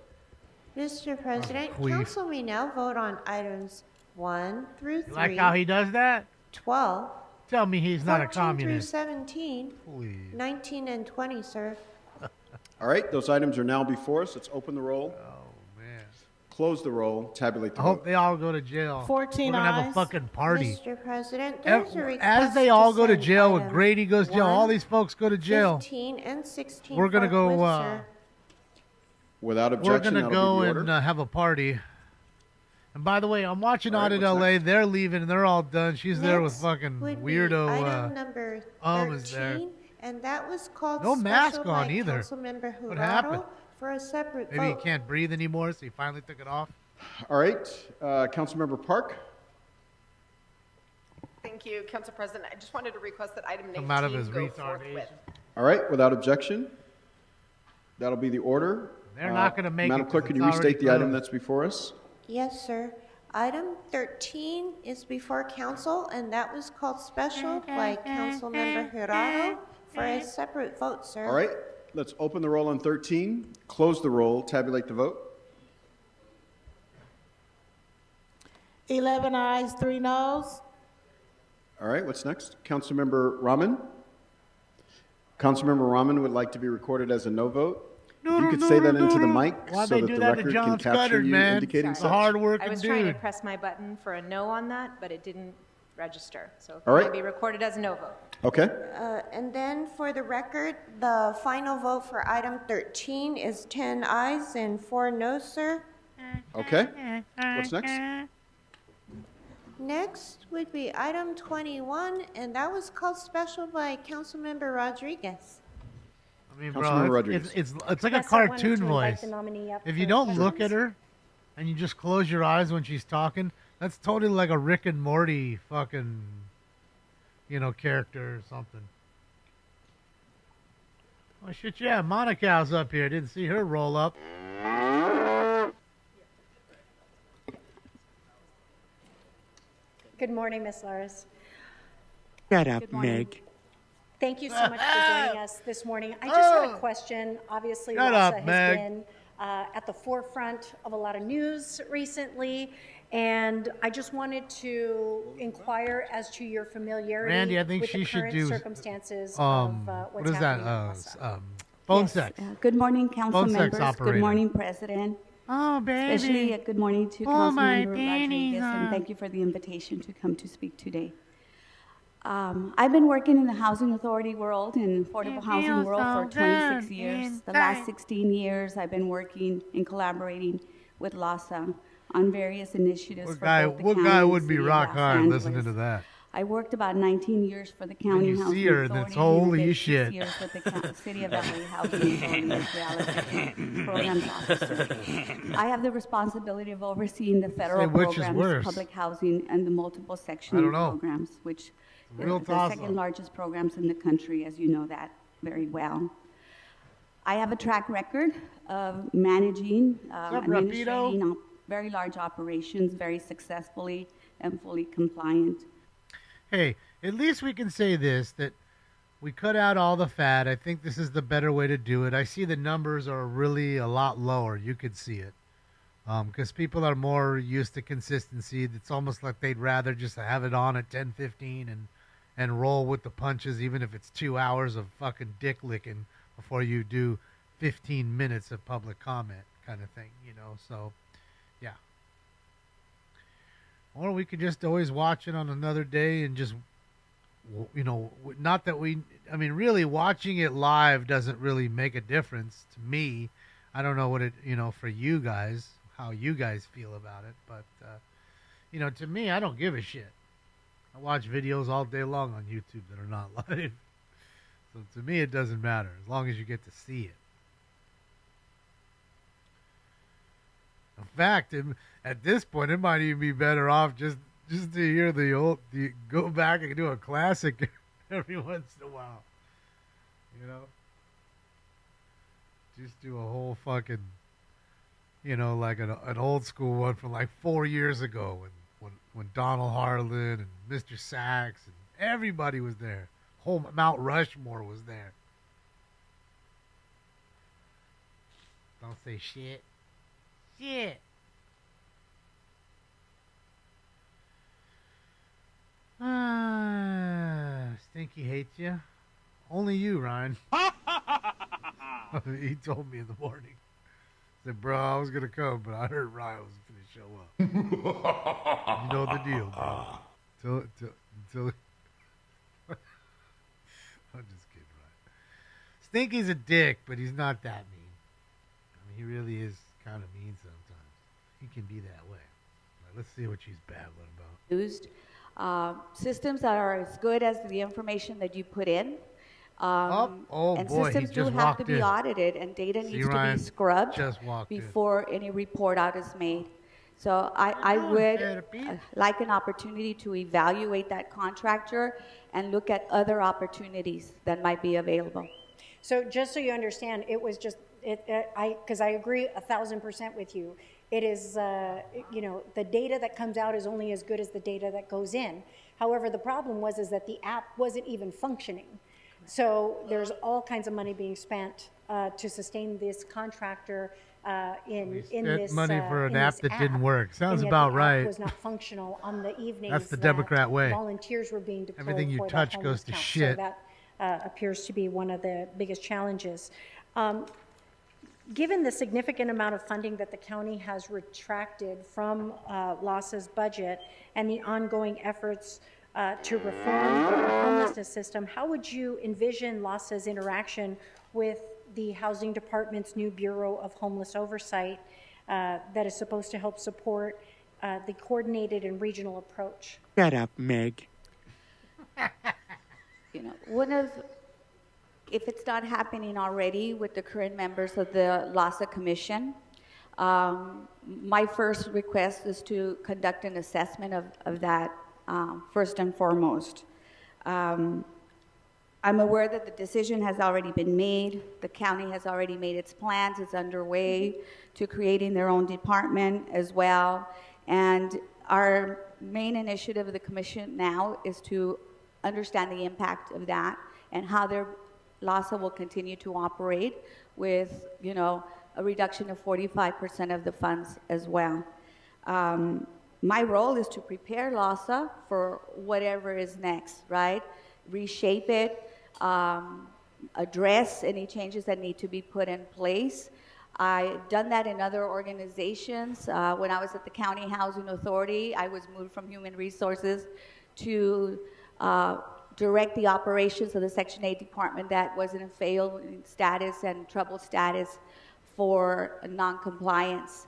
Mr. President, queef. council may now vote on items 1 through 3. You like how he does that? 12. Tell me he's not a 14 communist. through 17. Please. 19 and 20, sir. All right, those items are now before us. Let's open the roll. Oh, man. Close the roll. Tabulate the I hope vote. they all go to jail. 14 We're going to have a ayes. fucking party. Mr. President, there's a request As they all go to send jail, when items Grady goes to jail, all 1, these folks go to jail. 15 and 16. We're gonna go. forthwith, sir. Without We're objection, gonna that'll go be the and order. have a party. And by the way, I'm watching All right, Audit what's LA. next? They're leaving and they're all done. She's there with Next fucking would be weirdo. item number 13, is there. and that was called No mask special on by either. Councilmember What Jurado happened? for a separate Maybe he vote. can't breathe anymore, so he finally took it off. All right, Councilmember Park. Thank you, Council President. I just wanted to request that item 19 Come out of his go retardation. forthwith. All right, without objection, that'll be the order. They're not gonna make Madam it 'cause Clerk, can it's you already restate the item closed. that's before us? Yes, sir. Item 13 is before council, and that was called special by Councilmember Jurado for a separate vote, sir. All right, let's open the roll on 13, close the roll, tabulate the vote. 11 ayes, 3 noes. All right, what's next? Councilmember Rahman. Councilmember Rahman would like to be recorded as a no vote. If you could say that into the mic Why'd so they that do the that to record John can capture Scudder, you man? indicating He's a such. hard-working I was trying to dude. press my button for a no on that, but it didn't register. So All it right. may be recorded as a no vote. Okay. And then for the record, the final vote for item 13 is 10 ayes and 4 noes, sir. Okay. What's next? Next would be item 21, and that was called special by Councilmember Rodriguez. I mean, Councilmember bro, Rodriguez. it's like a Yes, I wanted cartoon to invite voice. the nominee up If for you don't look questions. at her and you just close your eyes when she's talking, that's totally like a Rick and Morty fucking, character or something. Oh shit, yeah, Monica's up here. Didn't see her roll up. Good morning, Ms. Laris. Shut up, Good morning. Meg. Thank you so much for joining us this morning. I just had a question. Obviously, Shut LASA up, has Meg. been at the forefront of a lot of news recently, and I just wanted to inquire as to your familiarity Randy, I think with she the should current do, circumstances what of what's is that? happening. Phone Yes, sex. Good morning, council Phone sex members. operator. Good morning, President. Oh, baby. Especially good morning to Oh, my Councilmember panties, Rodriguez, and huh? thank you for the invitation to come to speak today. I've been working in the housing authority world and affordable It housing feels world so for 26 good years. The inside. last 16 years, I've been working and collaborating with LASA on various initiatives What for guy, both the what county guy and would be city of rock Los hard Angeles. listening to that? I worked about 19 years for the county you housing see her, authority. and it's holy did shit. 6 years with the city of LA housing authority as reallocated programs officer. I have the responsibility of overseeing the federal which is programs, worse. public housing, and the multiple I section don't know. programs, which Real is the toss-up. second largest programs in the country, as you know that very well. I have a track record of managing, up, administrating, very large operations very successfully and fully compliant. Hey, at least we can say this, that we cut out all the fat. I think this is the better way to do it. I see the numbers are really a lot lower. You could see it. Because people are more used to consistency. It's almost like they'd rather just have it on at 10:15 and roll with the punches, even if it's 2 hours of fucking dick licking before you do 15 minutes of public comment kind of thing, you know? So, yeah. Or we could just always watch it on another day and just, you know, not that we, I mean, really watching it live doesn't really make a difference to me. I don't know what it, you know, for you guys, how you guys feel about it. But, you know, to me, I don't give a shit. I watch videos all day long on YouTube that are not live. So to me, it doesn't matter as long as you get to see it. In fact, at this point, it might even be better off just to hear go back and do a classic every once in a while. You know? Just do a whole fucking, you know, like an old school one from like 4 years ago when Donald Harlan and Mr. Sachs and everybody was there. Whole Mount Rushmore was there. Don't say shit. Shit. Stinky hates you. Only you, Ryan. He told me in the morning. He said, bro, I was going to come, but I heard Ryan was going to show up. You know the deal, bro. Until I'm just kidding, Ryan. Stinky's a dick, but he's not that mean. I mean, he really is kind of mean sometimes. He can be that way. Right, let's see what she's babbling about. Used systems that are as good as the information that you put in. And systems do have to be audited, and data needs to be scrubbed before any report out is made. So I would like an opportunity to evaluate that contractor and look at other opportunities that might be available. So just so you understand, it was just, because I agree 1,000% with you. It is, you know, the data that comes out is only as good as the data that goes in. However, the problem is that the app wasn't even functioning. So there's all kinds of money being spent to sustain this contractor in this money for an app that didn't work. Sounds about right. App was not functional on the evenings. That's the Democrat way. Volunteers were being deployed. Everything you touch goes to shit. So that appears to be one of the biggest challenges. Given the significant amount of funding that the county has retracted from LASA's budget and the ongoing efforts to reform the homelessness system, how would you envision LASA's interaction with the Housing Department's new Bureau of Homeless Oversight that is supposed to help support the coordinated and regional approach? Shut up, Meg. You know, if it's not happening already with the current members of the LASA Commission, my first request is to conduct an assessment of that first and foremost. I'm aware that the decision has already been made. The county has already made its plans. It's underway to creating their own department as well. And our main initiative of the commission now is to understand the impact of that and how their LASA will continue to operate with, you know, a reduction of 45% of the funds as well. My role is to prepare LASA for whatever is next, right? Reshape it, address any changes that need to be put in place. I've done that in other organizations. When I was at the County Housing Authority, I was moved from Human Resources to direct the operations of the Section 8 department that was in a failed status and troubled status for non-compliance.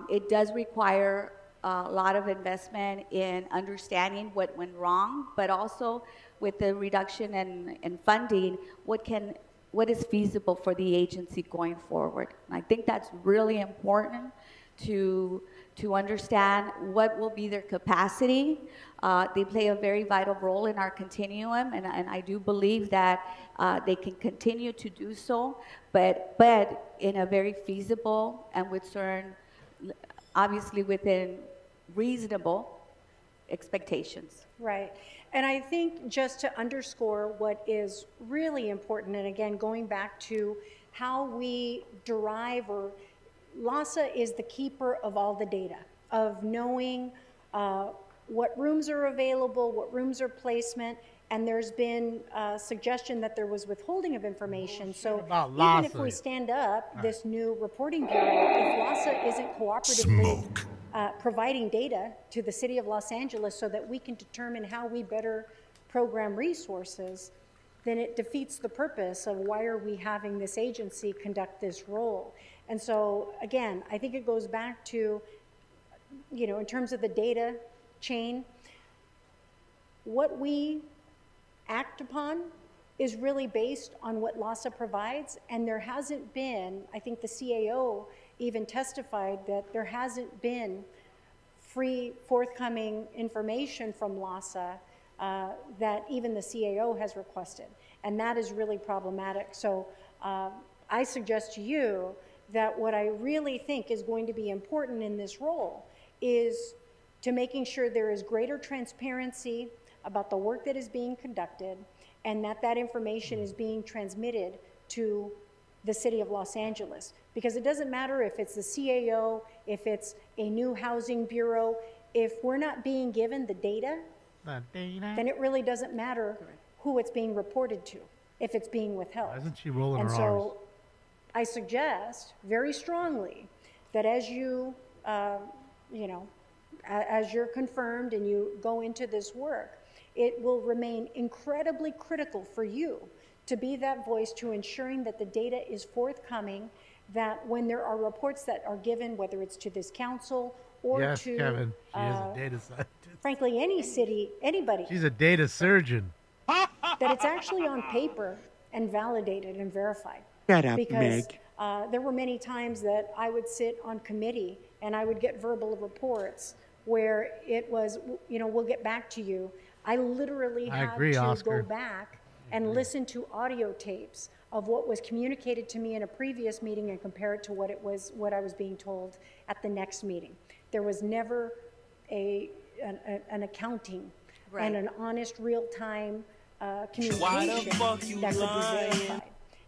It does require a lot of investment in understanding what went wrong, but also with the reduction in funding, what is feasible for the agency going forward. And I think that's really important to understand what will be their capacity. They play a very vital role in our continuum, and I do believe that they can continue to do so, but in a very feasible and with certain obviously within reasonable expectations. Right. And I think just to underscore what is really important, and again, going back to how we derive, or LASA is the keeper of all the data, of knowing what rooms are available, what rooms are placement, and there's been a suggestion that there was withholding of information. So even if we stand up this new reporting bureau, if LASA isn't cooperatively providing data to the city of Los Angeles so that we can determine how we better program resources, then it defeats the purpose of why are we having this agency conduct this role. And so again, I think it goes back to, you know, in terms of the data chain, what we act upon is really based on what LASA provides, and there hasn't been, I think the CAO even testified that there hasn't been free forthcoming information from LASA that even the CAO has requested, and that is really problematic. So I suggest to you that what I really think is going to be important in this role is to making sure there is greater transparency about the work that is being conducted, and that that information is being transmitted to the city of Los Angeles. Because it doesn't matter if it's the CAO, if it's a new housing bureau, if we're not being given the data, then it really doesn't matter who it's being reported to, if it's being withheld. Why isn't she rolling and her so R's? I suggest very strongly that as you, you know, as you're confirmed and you go into this work, it will remain incredibly critical for you to be that voice to ensuring that the data is forthcoming, that when there are reports that are given, whether it's to this council or Yes, to, Kevin. She is a data scientist. frankly, any city, anybody, She's a data surgeon. that it's actually on paper and validated and verified. Shut up, Because Meg. there were many times that I would sit on committee and I would get verbal reports where it was, you know, we'll get back to you. I literally I had agree, to Oscar. go back and listen to audio tapes of what was communicated to me in a previous meeting and compare it to what I was being told at the next meeting. There was never an accounting and an honest, real-time communication that could be verified.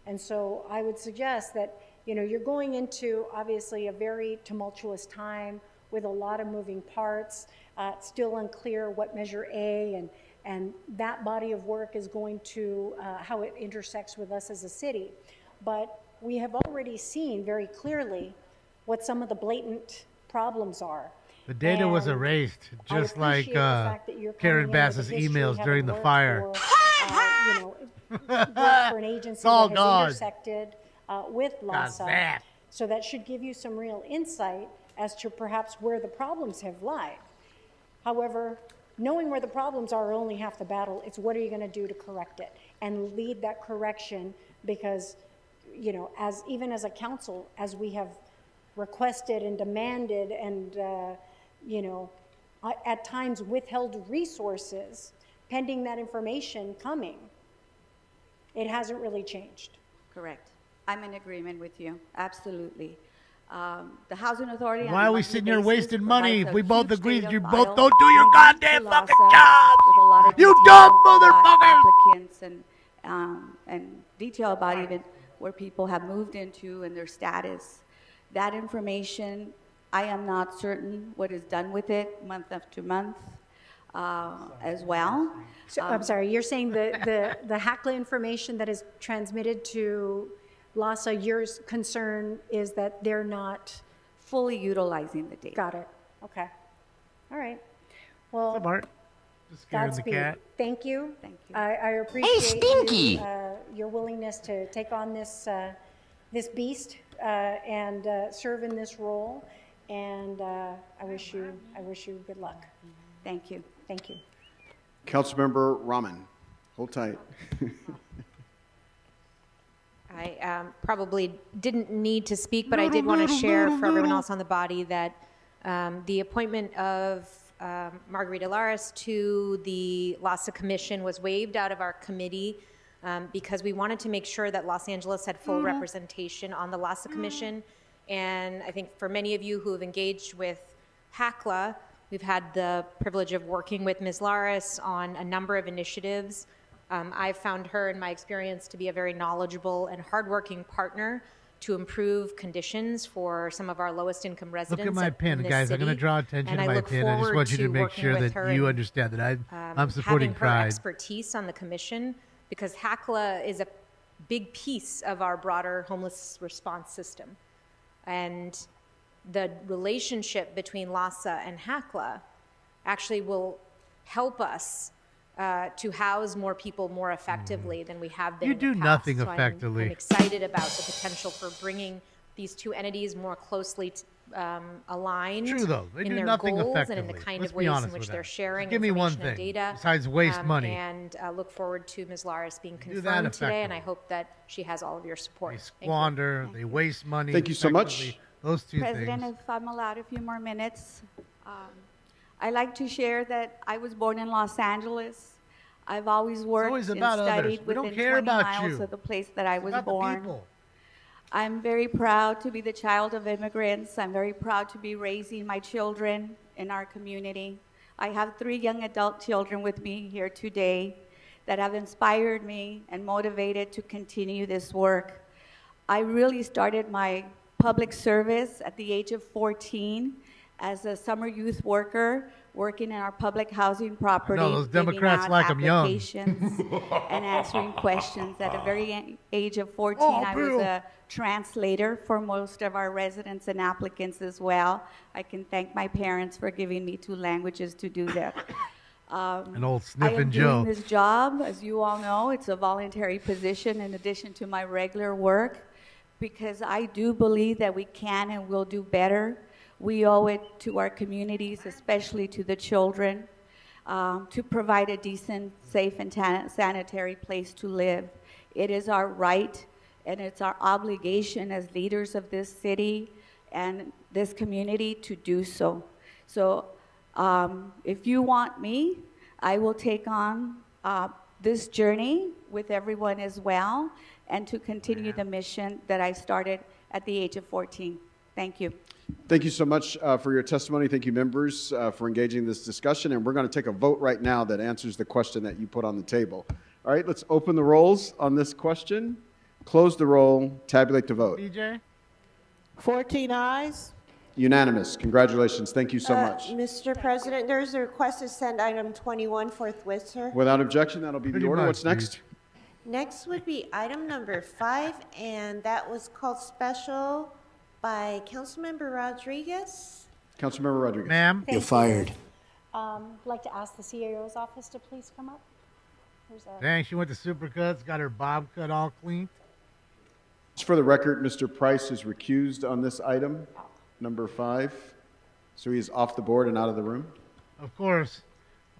And so I would suggest that, you know, you're going into obviously a very tumultuous time with a lot of moving parts. It's still unclear what Measure A and that body of work is going to, how it intersects with us as a city. But we have already seen very clearly what some of the blatant problems are. The data was erased, just like Karen Bass's emails during the fire. You know, work for an agency that has intersected with LASA. So that should give you some real insight as to perhaps where the problems have lied. However, knowing where the problems are only half the battle. It's what are you going to do to correct it and lead that correction, because, you know, even as a council, as we have requested and demanded and, you know, at times withheld resources pending that information coming, it hasn't really changed. Correct. I'm in agreement with you. Absolutely. The Housing Authority. Why are we sitting here wasting money? If we both agree that you both don't do your goddamn fucking jobs. You dumb motherfuckers. Applicants and detail about even where people have moved into and their status. That information, I am not certain what is done with it month after month as well. So, I'm sorry, you're saying the HACLA information that is transmitted to LASA, your concern is that they're not fully utilizing the data. Got it. Okay. All right. Well, What's up, Art? Just scaring the Godspeed. cat. Thank you. Thank you. I appreciate Stinky! your willingness to take on this this beast and serve in this role. And I wish you good luck. Thank you. Thank you. Councilmember Rahman, hold tight. I probably didn't need to speak, but I did want to share for everyone else on the body that the appointment of Marguerite Delares to the LASA Commission was waived out of our committee because we wanted to make sure that Los Angeles had full representation on the LASA Commission. And I think for many of you who have engaged with HACLA, we've had the privilege of working with Ms. Laris on a number of initiatives. I've found her, in my experience, to be a very knowledgeable and hardworking partner to improve conditions for some of our lowest income residents. Look at my pen, guys. I'm going to draw attention to my pen. I just want you to make sure that you understand that I'm supporting having her Pride. expertise on the commission, because HACLA is a big piece of our broader homeless response system. And the relationship between LASA and HACLA actually will help us to house more people more effectively than we have been. You in do the past. nothing So effectively. I'm excited about the potential for bringing these two entities more closely aligned True, though. They in do their nothing goals and in effectively. the kind Let's of be ways honest in which with they're that. sharing Give me one information and thing data. besides waste money. And look forward to Ms. Laris being Do that confirmed today, and effectively. I hope that she has all of your support. They Thank you. squander, they waste money. Thank you so much. effectively. Those two President, things. if I'm allowed a few more minutes, I'd like to share that I was born in Los Angeles. I've always worked always and about others. studied We don't within care 20 about miles you. of the place that I was about the born. people. I'm very proud to be the child of immigrants. I'm very proud to be raising my children in our community. I have 3 young adult children with me here today that have inspired me and motivated to continue this work. I really started my public service at the age of 14 as a summer youth worker, working in our public housing property, those giving Democrats out like 'em young. applications and answering questions. At a very age of 14, I was Bill. a translator for most of our residents and applicants as well. I can thank my parents for giving me 2 languages to do that. An old I sniffing am Joe. doing this job, as you all know, it's a voluntary position in addition to my regular work, because I do believe that we can and will do better. We owe it to our communities, especially to the children, to provide a decent, safe, and sanitary place to live. It is our right and it's our obligation as leaders of this city and this community to do so. So if you want me, I will take on this journey with everyone as well, and to continue the mission that I started at the age of 14. Thank you. Thank you so much for your testimony. Thank you, members, for engaging in this discussion. And we're going to take a vote right now that answers the question that you put on the table. All right, let's open the rolls on this question. Close the roll. Tabulate the vote. DJ? 14 ayes. Unanimous. Congratulations. Thank you so much. Mr. President, there's a request to send item 21 forthwith, sir. Without objection, that'll be the Pretty order. much, What's next? Next would be item number 5, and that was called special by Councilmember Rodriguez. Councilmember Rodriguez. Ma'am? You're fired. I'd like to ask the CAO's office to please come up. Dang, she went to Supercuts, got her bob cut all clean. Just for the record, Mr. Price is recused on this item, number 5. So he's off the board and out of the room. Of course.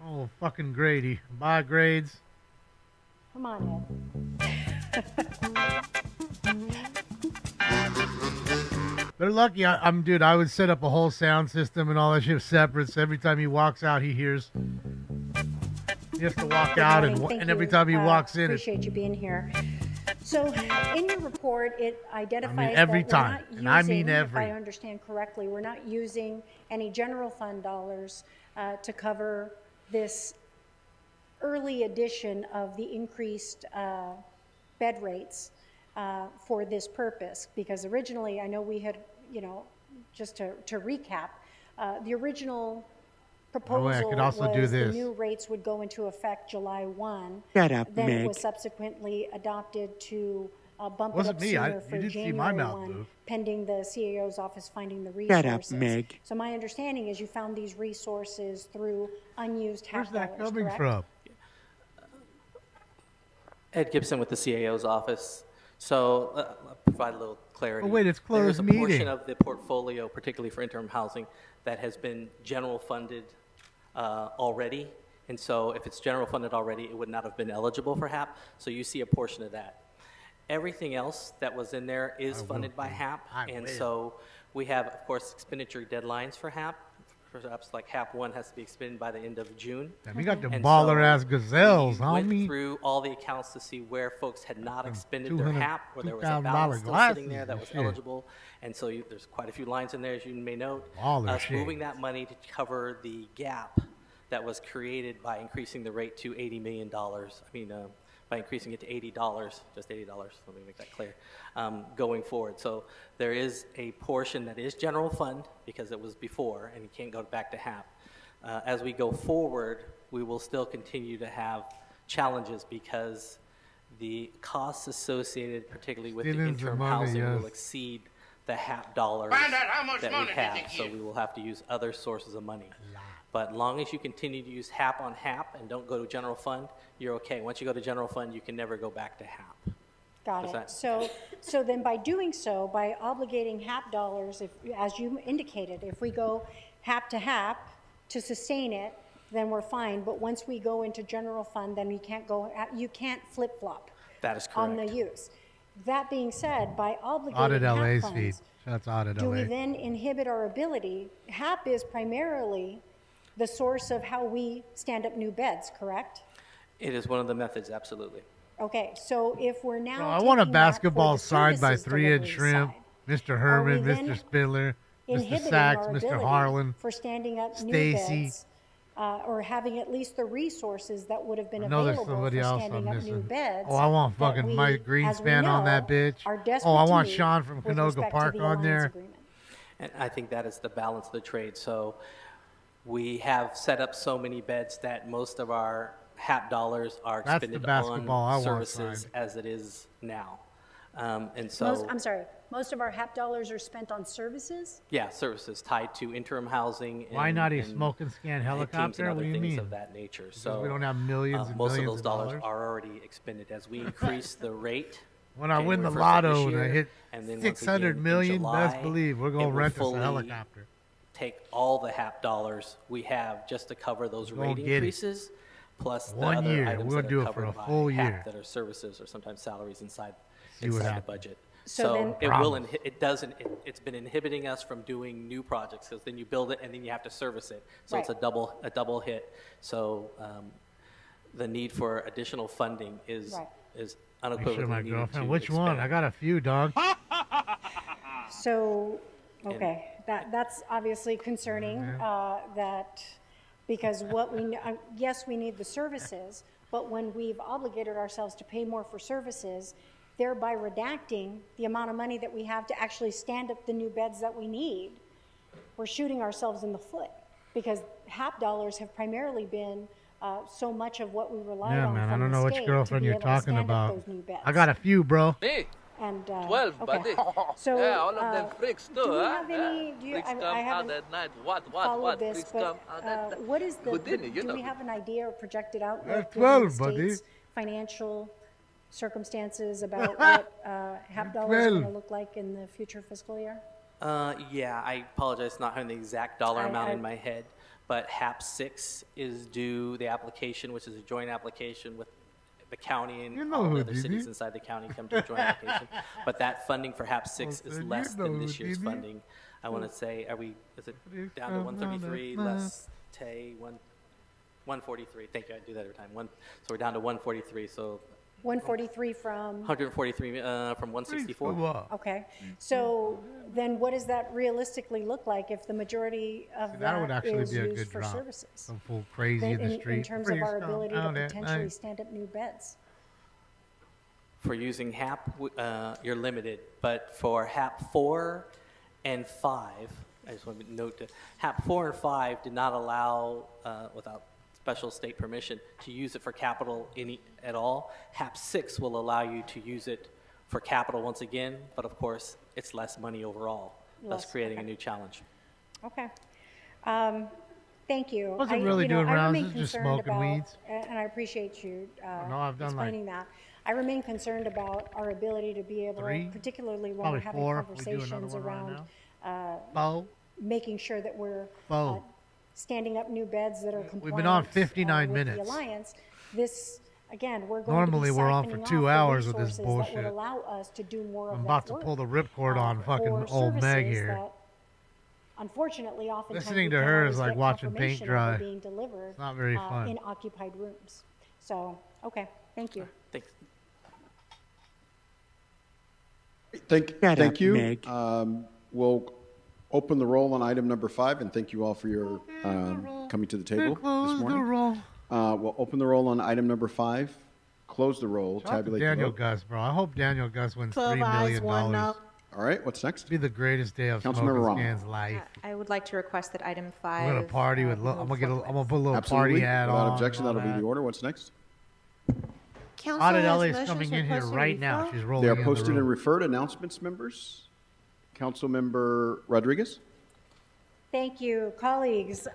Oh, fucking Grady. Bye, grades. Come on, They're lucky. Dude, I would set up a whole sound system and all that shit separate. So every time he walks out, he hears. He has to walk out, and every time he walks in, appreciate you being here. So, in your report, it identifies every that time, we're not and I using, mean every. if I understand correctly, we're not using any general fund dollars to cover this early addition of the increased bed rates for this purpose. Because originally, I know we had, just to recap, the original proposal I could also do was the this. new rates would go into effect July 1. Shut up, Then it Meg. was subsequently adopted to bump it Wasn't up me. sooner for You did see January my mouth 1, move. pending the CAO's office finding the Shut resources. up, Meg. So my understanding is you found these resources through unused Where's HAP that dollars, coming correct? from? Ed Gibson with the CAO's office. So I'll provide a little clarity. Oh, wait, it's There is closed a meeting. portion of the portfolio, particularly for interim housing, that has been general funded already. And so if it's general funded already, it would not have been eligible for HAP. So you see a portion of that. Everything else that was in there is funded by HAP. And so we have, of course, expenditure deadlines for HAP perhaps like HAP 1 has to be expended by the end of June. Damn, we got them And baller-ass so gazelles, we went homie. through all the accounts to see where folks had not expended their $200 HAP, where there was a $2,000 balance still sitting there glasses that and was shit. eligible. And so there's quite a few lines in there, as you may note. Baller Us shit. moving that money to cover the gap that was created by increasing the rate to $80 million. By increasing it to $80, just $80, let me make that clear, going forward. So there is a portion that is general fund because it was before and you can't go back to HAP. As we go forward, we will still continue to have challenges because the costs associated, particularly with the Stealing the interim money, housing, yes. will exceed the HAP dollars Find out how much that money we did have. they So give. we will have to use other sources of money. But long as you continue to use HAP on HAP and don't go to general fund, you're okay. Once you go to general fund, you can never go back to HAP. Got Does it. that- So then by doing so, by obligating HAP dollars, if, as you indicated, if we go HAP to sustain it, then we're fine. But once we go into general fund, then you can't flip-flop That is on correct. the use. That being said, by Audit obligating HAP LA's funds, feed. That's Audit do LA. we then inhibit our ability? HAP is primarily the source of how we stand up new beds, correct? It is one of the methods, absolutely. Okay, so if we're now Bro, I want a taking that for basketball the signed by services 3-inch delivery shrimp, side, Mr. Herman, we then Mr. Spiller, Mr. inhibiting Sachs, our Mr. ability Harlan, for standing up new Stacy. beds, or having at least the resources that would have been I know there's available somebody for else standing I'm up new missing. beds. Oh, I want that fucking we, Mike as we Greenspan on know, that bitch. are desperate Oh, I to want meet Sean from with Canoga respect to Park the on alliance there. agreement. And I think that is the balance of the trade. So we have set up so many beds that most of our HAP dollars are That's the expended basketball I on want services signed. as it is now. And so, I'm sorry, most of our HAP dollars are spent on services? yeah, services tied to interim housing. Why not a and smoke and scan teams helicopter? and What other do you things mean? of that nature. Because So we don't have millions and most of millions those of dollars dollars? are already expended as we increase the rate. When I win the January 1st of this lotto and I year, hit and then once 600 again in million, best July, believe we're it gonna will rent us a fully helicopter. Take all the HAP dollars we have just to cover those We're gonna rate get it. increases, plus the 1 other year. items We're that gonna are do it for covered a by full HAP year. that are services or sometimes salaries inside See what the happens. budget. So So then- it will Promise. it's been inhibiting us from doing new projects because then you build it and then you have to service it. So it's Right. a double hit. So the need for additional funding is Right. is Make unequivocally sure my needed girlfriend. to Which one? expand. I got a few, dog. So, okay, that's obviously concerning, that, because what we, yes, we need the services, but when we've obligated ourselves to pay more for services, thereby redacting the amount of money that we have to actually stand up the new beds that we need, we're shooting ourselves in the foot, because HAP dollars have primarily been so much of what we rely Yeah, on man. I from don't the know which state to girlfriend be you're able to talking stand up about. those new beds. I got a few, bro. Me? And 12, okay. buddy. So, yeah, all of them freaks too, do we huh? have any? Do you, freaks I come out haven't at night. What? followed this, Freaks but come out at night. what is the? Houdini, you do know. we have an idea or projected outlook That's given 12, the buddy. state's financial circumstances about what HAP dollars are going to 12. look like in the future fiscal year? Yeah, I apologize not having the exact dollar amount I- in my head, but HAP 6 is due, the application, which is a joint application with the county and You know all who the other did cities it. inside the county come to a joint application. But that funding for HAP 6 Well, is then less you know than this who year's did it. funding. I want to say, is it Please down to come 133, on, less 143? Thank you, I do that every time. So we're down to 143, so 143 from. 143 from 164. Okay, so then what does that realistically look like if the majority of That that would actually is be a used good for drop. services? Some fool crazy in the street. In terms of our Please ability to come out at potentially night. stand up new beds? For using HAP, you're limited, but for HAP 4 and 5, I just want to note that HAP 4 and 5 did not allow, without special state permission, to use it for capital at all. HAP 6 will allow you to use it for capital once again, but of course, it's less money overall, thus Less, creating okay. a new challenge. Okay. Thank you. Wasn't really doing I rounds, remain it was just concerned smoking about, weeds. and I appreciate you No, I've done like explaining that. I remain concerned about our ability to be able, 3, particularly when probably we're having 4 if we do another conversations one right around now. 4. making sure that we're 4. standing up new beds that are We've compliant. been on 59 with minutes. The Alliance. This, again, we're going Normally to be we're on for siphoning 2 off the hours with this resources that bullshit. would allow us to do more I'm of about that to work, pull the ripcord on fucking for old Meg services here. that unfortunately, oftentimes Listening to we her can't is always like get watching paint confirmation of dry. it being delivered It's not very fun. in occupied rooms. So, okay, thank you. Thanks. Thank you. We'll open the roll on item number 5, and thank you all for your coming to the table this morning. The roll. We'll open the roll on item number 5, close the roll, tabulate the Daniel vote. Gus, bro. I hope Daniel Gus wins 12 $3 ayes, million. 1 no. All right, what's next? Be the greatest day of Councilmember Smoking Rama. Scans life. I would like to request that item 5. I'm gonna party with. I'm gonna put a little Absolutely. party hat Without on. objection, and all that'll be that. the order. What's next? Council Audit has LA is motions coming in here requesting right now. referral. She's rolling They are in the posted room. and referred. Announcements, members. Councilmember Rodriguez. Thank you, colleagues.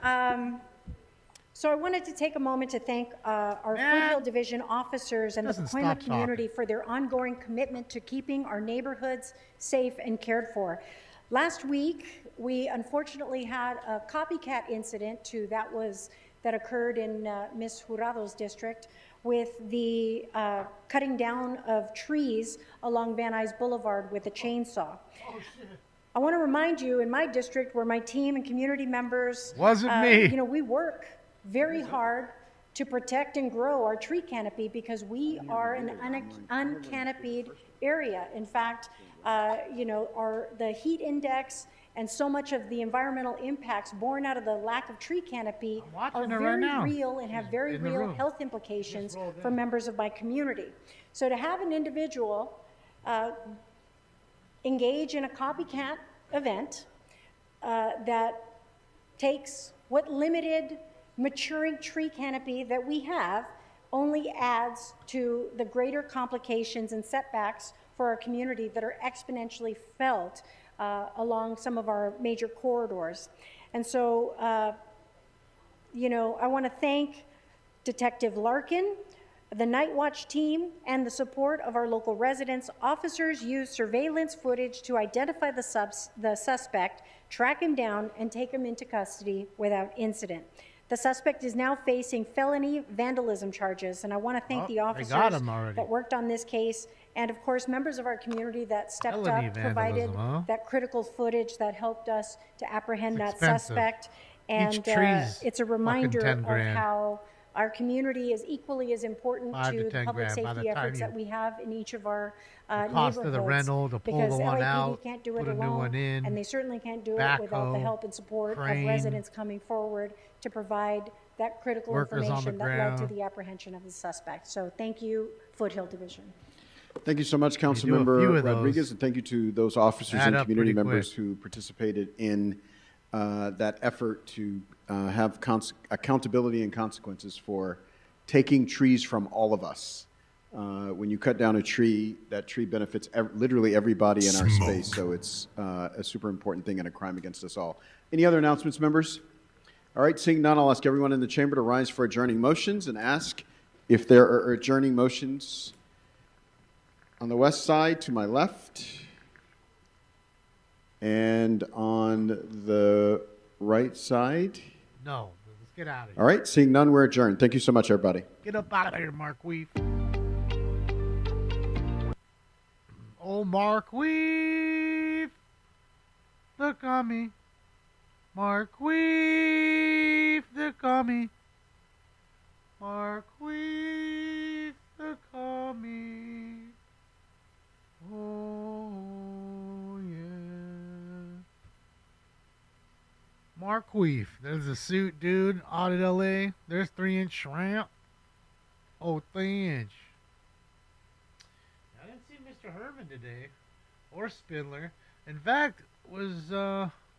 So I wanted to take a moment to thank our Foothill Division officers and the Doesn't Pacoima stop community for their ongoing commitment to keeping our neighborhoods safe and cared for. Last week, we unfortunately had a copycat incident that occurred in Ms. Jurado's district with the cutting down of trees along Van Nuys Boulevard with a chainsaw. I want to remind you, in my district, where my team and community members, Wasn't me. we work very hard to protect and grow our tree canopy because we are an uncanopied area. In fact, the heat index and so much of the environmental impacts born out of the lack of tree canopy are very real and have very real health implications for members of my community. So to have an individual engage in a copycat event that takes what limited maturing tree canopy that we have only adds to the greater complications and setbacks for our community that are exponentially felt along some of our major corridors. And so, I want to thank Detective Larkin, the Night Watch team, and the support of our local residents. Officers used surveillance footage to identify the suspect, track him down, and take him into custody without incident. The suspect is now facing felony vandalism charges, and I want to thank the officers that worked on this case, and of course, members of our community that stepped up, provided that critical footage that helped us to apprehend that suspect. And it's a reminder of how our community is equally as important to the public safety efforts that we have in each of our neighborhoods. Cost of the rental, to pull the one out, can't do it put a new alone, one in, and they certainly can't do it without the help and support of residents coming forward to provide that critical information that led to the apprehension of the suspect. So thank you, Foothill Division. Thank you so much, Councilmember Rodriguez, and thank you to those officers and community members who participated in that effort to have accountability and consequences for taking trees from all of us. When you cut down a tree, that tree benefits literally everybody in our space, so it's a super important thing and a crime against us all. Any other announcements, members? All right, seeing none, I'll ask everyone in the chamber to rise for adjourning motions and ask if there are adjourning motions on the west side to my left and on the right side. No, let's get out of here. All right, seeing none, we're adjourned. Thank you so much, everybody. Get up out of here, Mark Weave. Oh, Mark Weave, look on me. Mark Weave, look on me. Mark Weave, look on me. Oh, yeah. Mark Weave. There's a suit, dude. Audit LA. There's 3-inch shrimp. Oh, 3-inch. I didn't see Mr. Herman today. Or Spindler. In fact,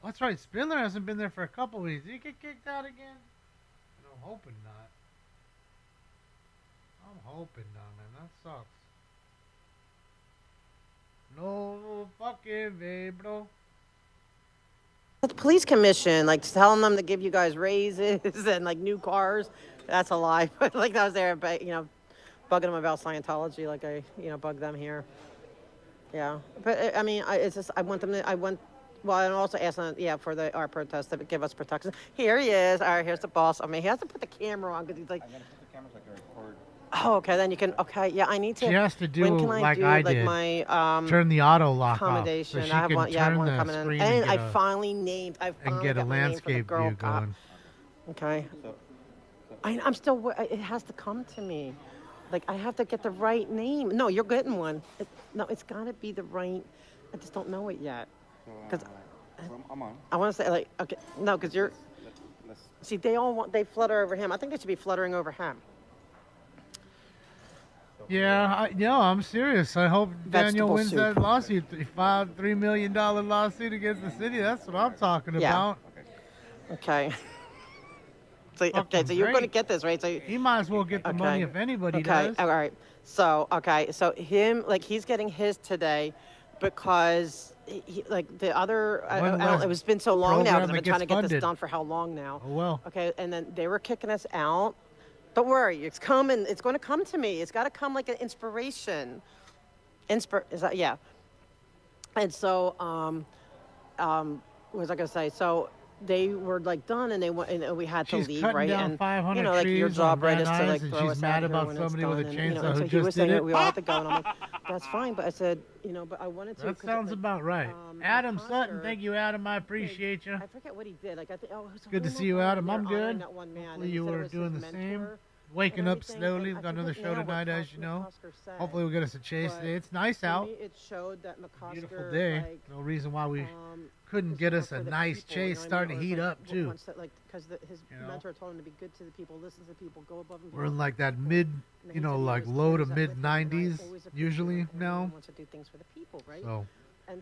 that's right. Spindler hasn't been there for a couple weeks. Did he get kicked out again? I'm hoping not. I'm hoping not, man. That sucks. No fucking way, bro. The police commission, like telling them to give you guys raises and like new cars, that's a lie. But like I was there, but bugging them about Scientology, like I bug them here. Yeah, but I mean, it's just I want them to. Well, and also ask them, for our protest to give us protection. Here he is. All right, here's the boss. I mean, he has to put the camera on because he's like. I'm gonna put the cameras like a record. Oh, okay. Then you can. Okay, yeah. I need to. She has to do when can like do, I like, did. My Turn the auto lock off, so accommodation. she I have can one. Yeah, I have turn one the coming in. screen And and I get a- finally named. I finally get a got my name for the landscape girl view cop. going. Okay. I'm still. It has to come to me. Like I have to get the right name. No, you're getting one. No, it's got to be the right. I just don't know it yet. Because I'm on. I want to say like okay. No, because you're. See, they all want. They flutter over him. I think they should be fluttering over him. Yeah, I'm serious. I hope Daniel Vegetable wins soup. that lawsuit. He filed $3 million lawsuit against the city. That's what I'm talking Yeah. about. Okay. So you're going to get this, right? So he might as well get the money if anybody does. All right. So him, like he's getting his today because he like the other. It's been so long now because I've been trying to get this done for how long now? Oh well. Okay, and then they were kicking us out. Don't worry, it's coming. It's going to come to me. It's got to come like an inspiration. Is that yeah? And so what was I going to say? So they were like done, and they went, and we had to leave, right? Down and 500 you know, like your trees job, on right, Van is to like Nuys, and throw she's us mad out here about when it's somebody with a done, chainsaw and, who so he just was did saying it. we all have to go, and I'm like, that's fine, but I said, you know, but I wanted to. That sounds about right. Adam Sutton, thank you, Adam. I appreciate you. I forget what he did. Like I think, oh, it was Good to see you, Adam. I'm good. Hopefully you were doing the same. Waking up slowly. We've got another show tonight, as you know. Hopefully we'll get us a chase today. It's nice out. It showed that McCosker, beautiful day. No reason why we couldn't get us a nice chase starting to heat up too. Because his mentor told him to be good to the people, listen to people, go above and beyond. We're in like that mid, like low to mid 90s usually now. Wants to do things for the people, right?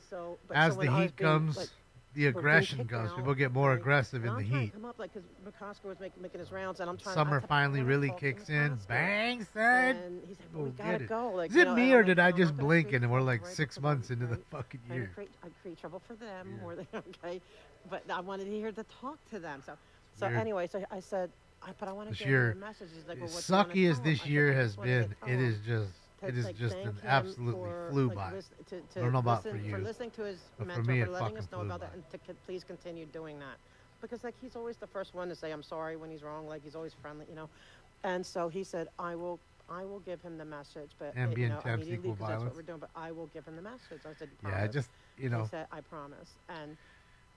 So as the heat comes, the aggression comes. People get more aggressive in the heat. Come up, like, because McCosker was making his rounds, and I'm trying. Summer finally really kicks in. Bang, son. And he's like, well, we gotta go. Like, is it me or did I just blink and we're like 6 months into the fucking year? I create trouble for them more than okay, but I wanted to hear to talk to them. So anyway, so I said, but I want to get a message. He's like, well, as sucky as this year has been, it is just an absolutely flew by. I don't know about for you, for listening to his but mentor, for me, for letting us know about by. that, and to please continue doing that, because like he's always the first one to say I'm sorry when he's wrong. Like he's always friendly, you know. And so he said, I will give him the message, but and be intense immediately, equal because that's what violence. we're doing. But I will give him the message. I said, yeah, just you know. He said, I promise. And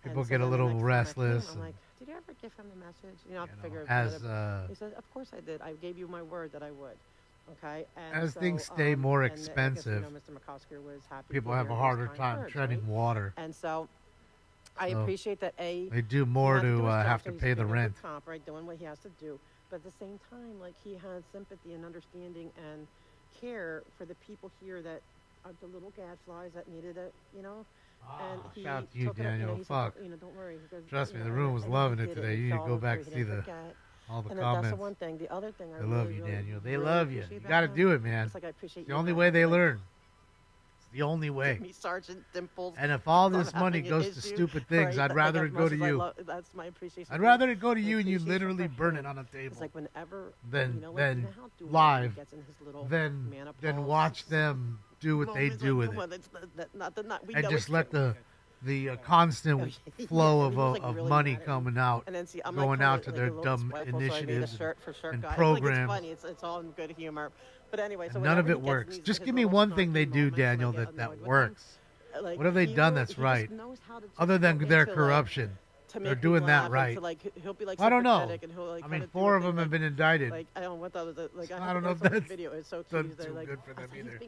people so get a then little the next time I restless. came, I'm like, did you ever give him the message? You know, I figured. He said, of course I did. I gave you my word that I would. Okay. And as things stay more expensive, Mr. McCosker was happy people have a harder time treading water. And so I appreciate that they do more to have to pay the rent. Comp, right, doing what he has to do, but at the same time, like he has sympathy and understanding and care for the people here that are the little gadflies that needed it, you know. And he shout out to you, took it up, Daniel. he Fuck. Said, don't worry. He goes, trust me, the know, room was and loving he it did today. You need to go back and see all the comments. That's the one thing. The other thing, they love you, Daniel. They really love you. You got to do it, man. It's like I appreciate it's the only way they learn. It's the only way. Me, Sergeant Dimples. And if all this money goes to stupid things, I'd rather it go to you. That's my appreciation. I'd rather it go to you and you literally burn it on a table. It's like whenever than live, then watch them do what they do with it, and just let the constant flow of money coming out, going out to their dumb initiatives and programs. It's all in good humor. But anyway, so none of it works. Just give me one thing they do, Daniel, that works. What have they done that's right? Other than their corruption. They're doing that right. I don't know. I mean, 4 of them have been indicted. Like, I don't know what that was. Like, I don't know if that's video. It's so too good for them either.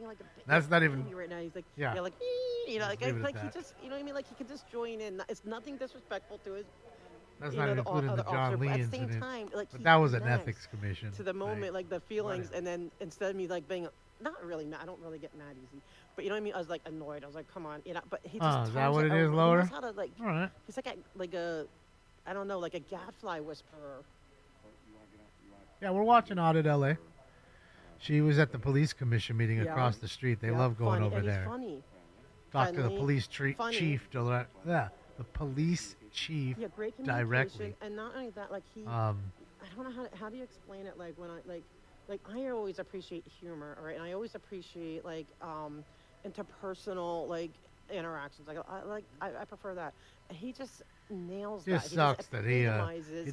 That's not even. Right now, he's like, yeah, like, you know, like he just, you know what I mean? Like he could just join in. It's nothing disrespectful to his. That's not even including the John Lee incident. At the same time, like, but that was an ethics commission. To the moment, like the feelings, and then instead of me like being not really mad, I don't really get mad easy. But you know what I mean? I was like annoyed. I was like, come on, you know. But he just. Is that what it is, Lower? He knows how to, like, all right. He's like a. I don't know, like a gadfly whisperer. Yeah, we're watching Audit LA. She was at the police commission meeting across the street. They love going over there. He's funny. Talk to the police chief. Yeah, the police chief great directly. And not only that, like he. I don't know how do you explain it? Like when I always appreciate humor, right? And I always appreciate like interpersonal like interactions. Like I prefer that. And he just nails It that. just sucks that epitomizes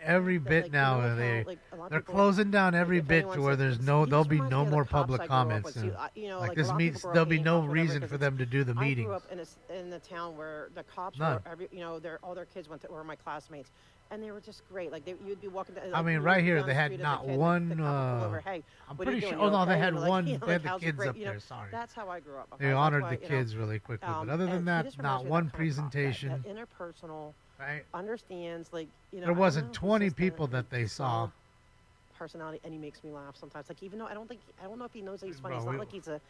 every bit like, now you know, they how, like, a lot of they're people, closing down every if bit anyone to where said- there's he there'll just be reminds no me of the more cops public I grew up comments. with. See, you know, like a this lot of means people grow there'll up be being no tough or whatever, reason 'cause for it's- them to do the I meetings. grew up in a town where the cops None. were all their kids were my classmates, and they were just great. Like you'd be walking. I Like, mean, you right would be here down they the had street as a not kid, and one. the cop would pull over, hey, I'm what are you pretty doing? sure. You Oh no, they okay? had You know, like, one. you know, They like, had the how's your kids grade? up You know, there. Sorry. That's how I grew up. Okay? They That's honored why, the you know, kids really quickly, but other and than he that, just reminds not me of one that kind of cop, presentation. that interpersonal, Right. understands, like, you know. There I wasn't don't know, 20 he's just a people that they saw. personality, and he makes me laugh sometimes. Like, even though I don't know if he knows that he's funny. Bro, It's not we- like he's a,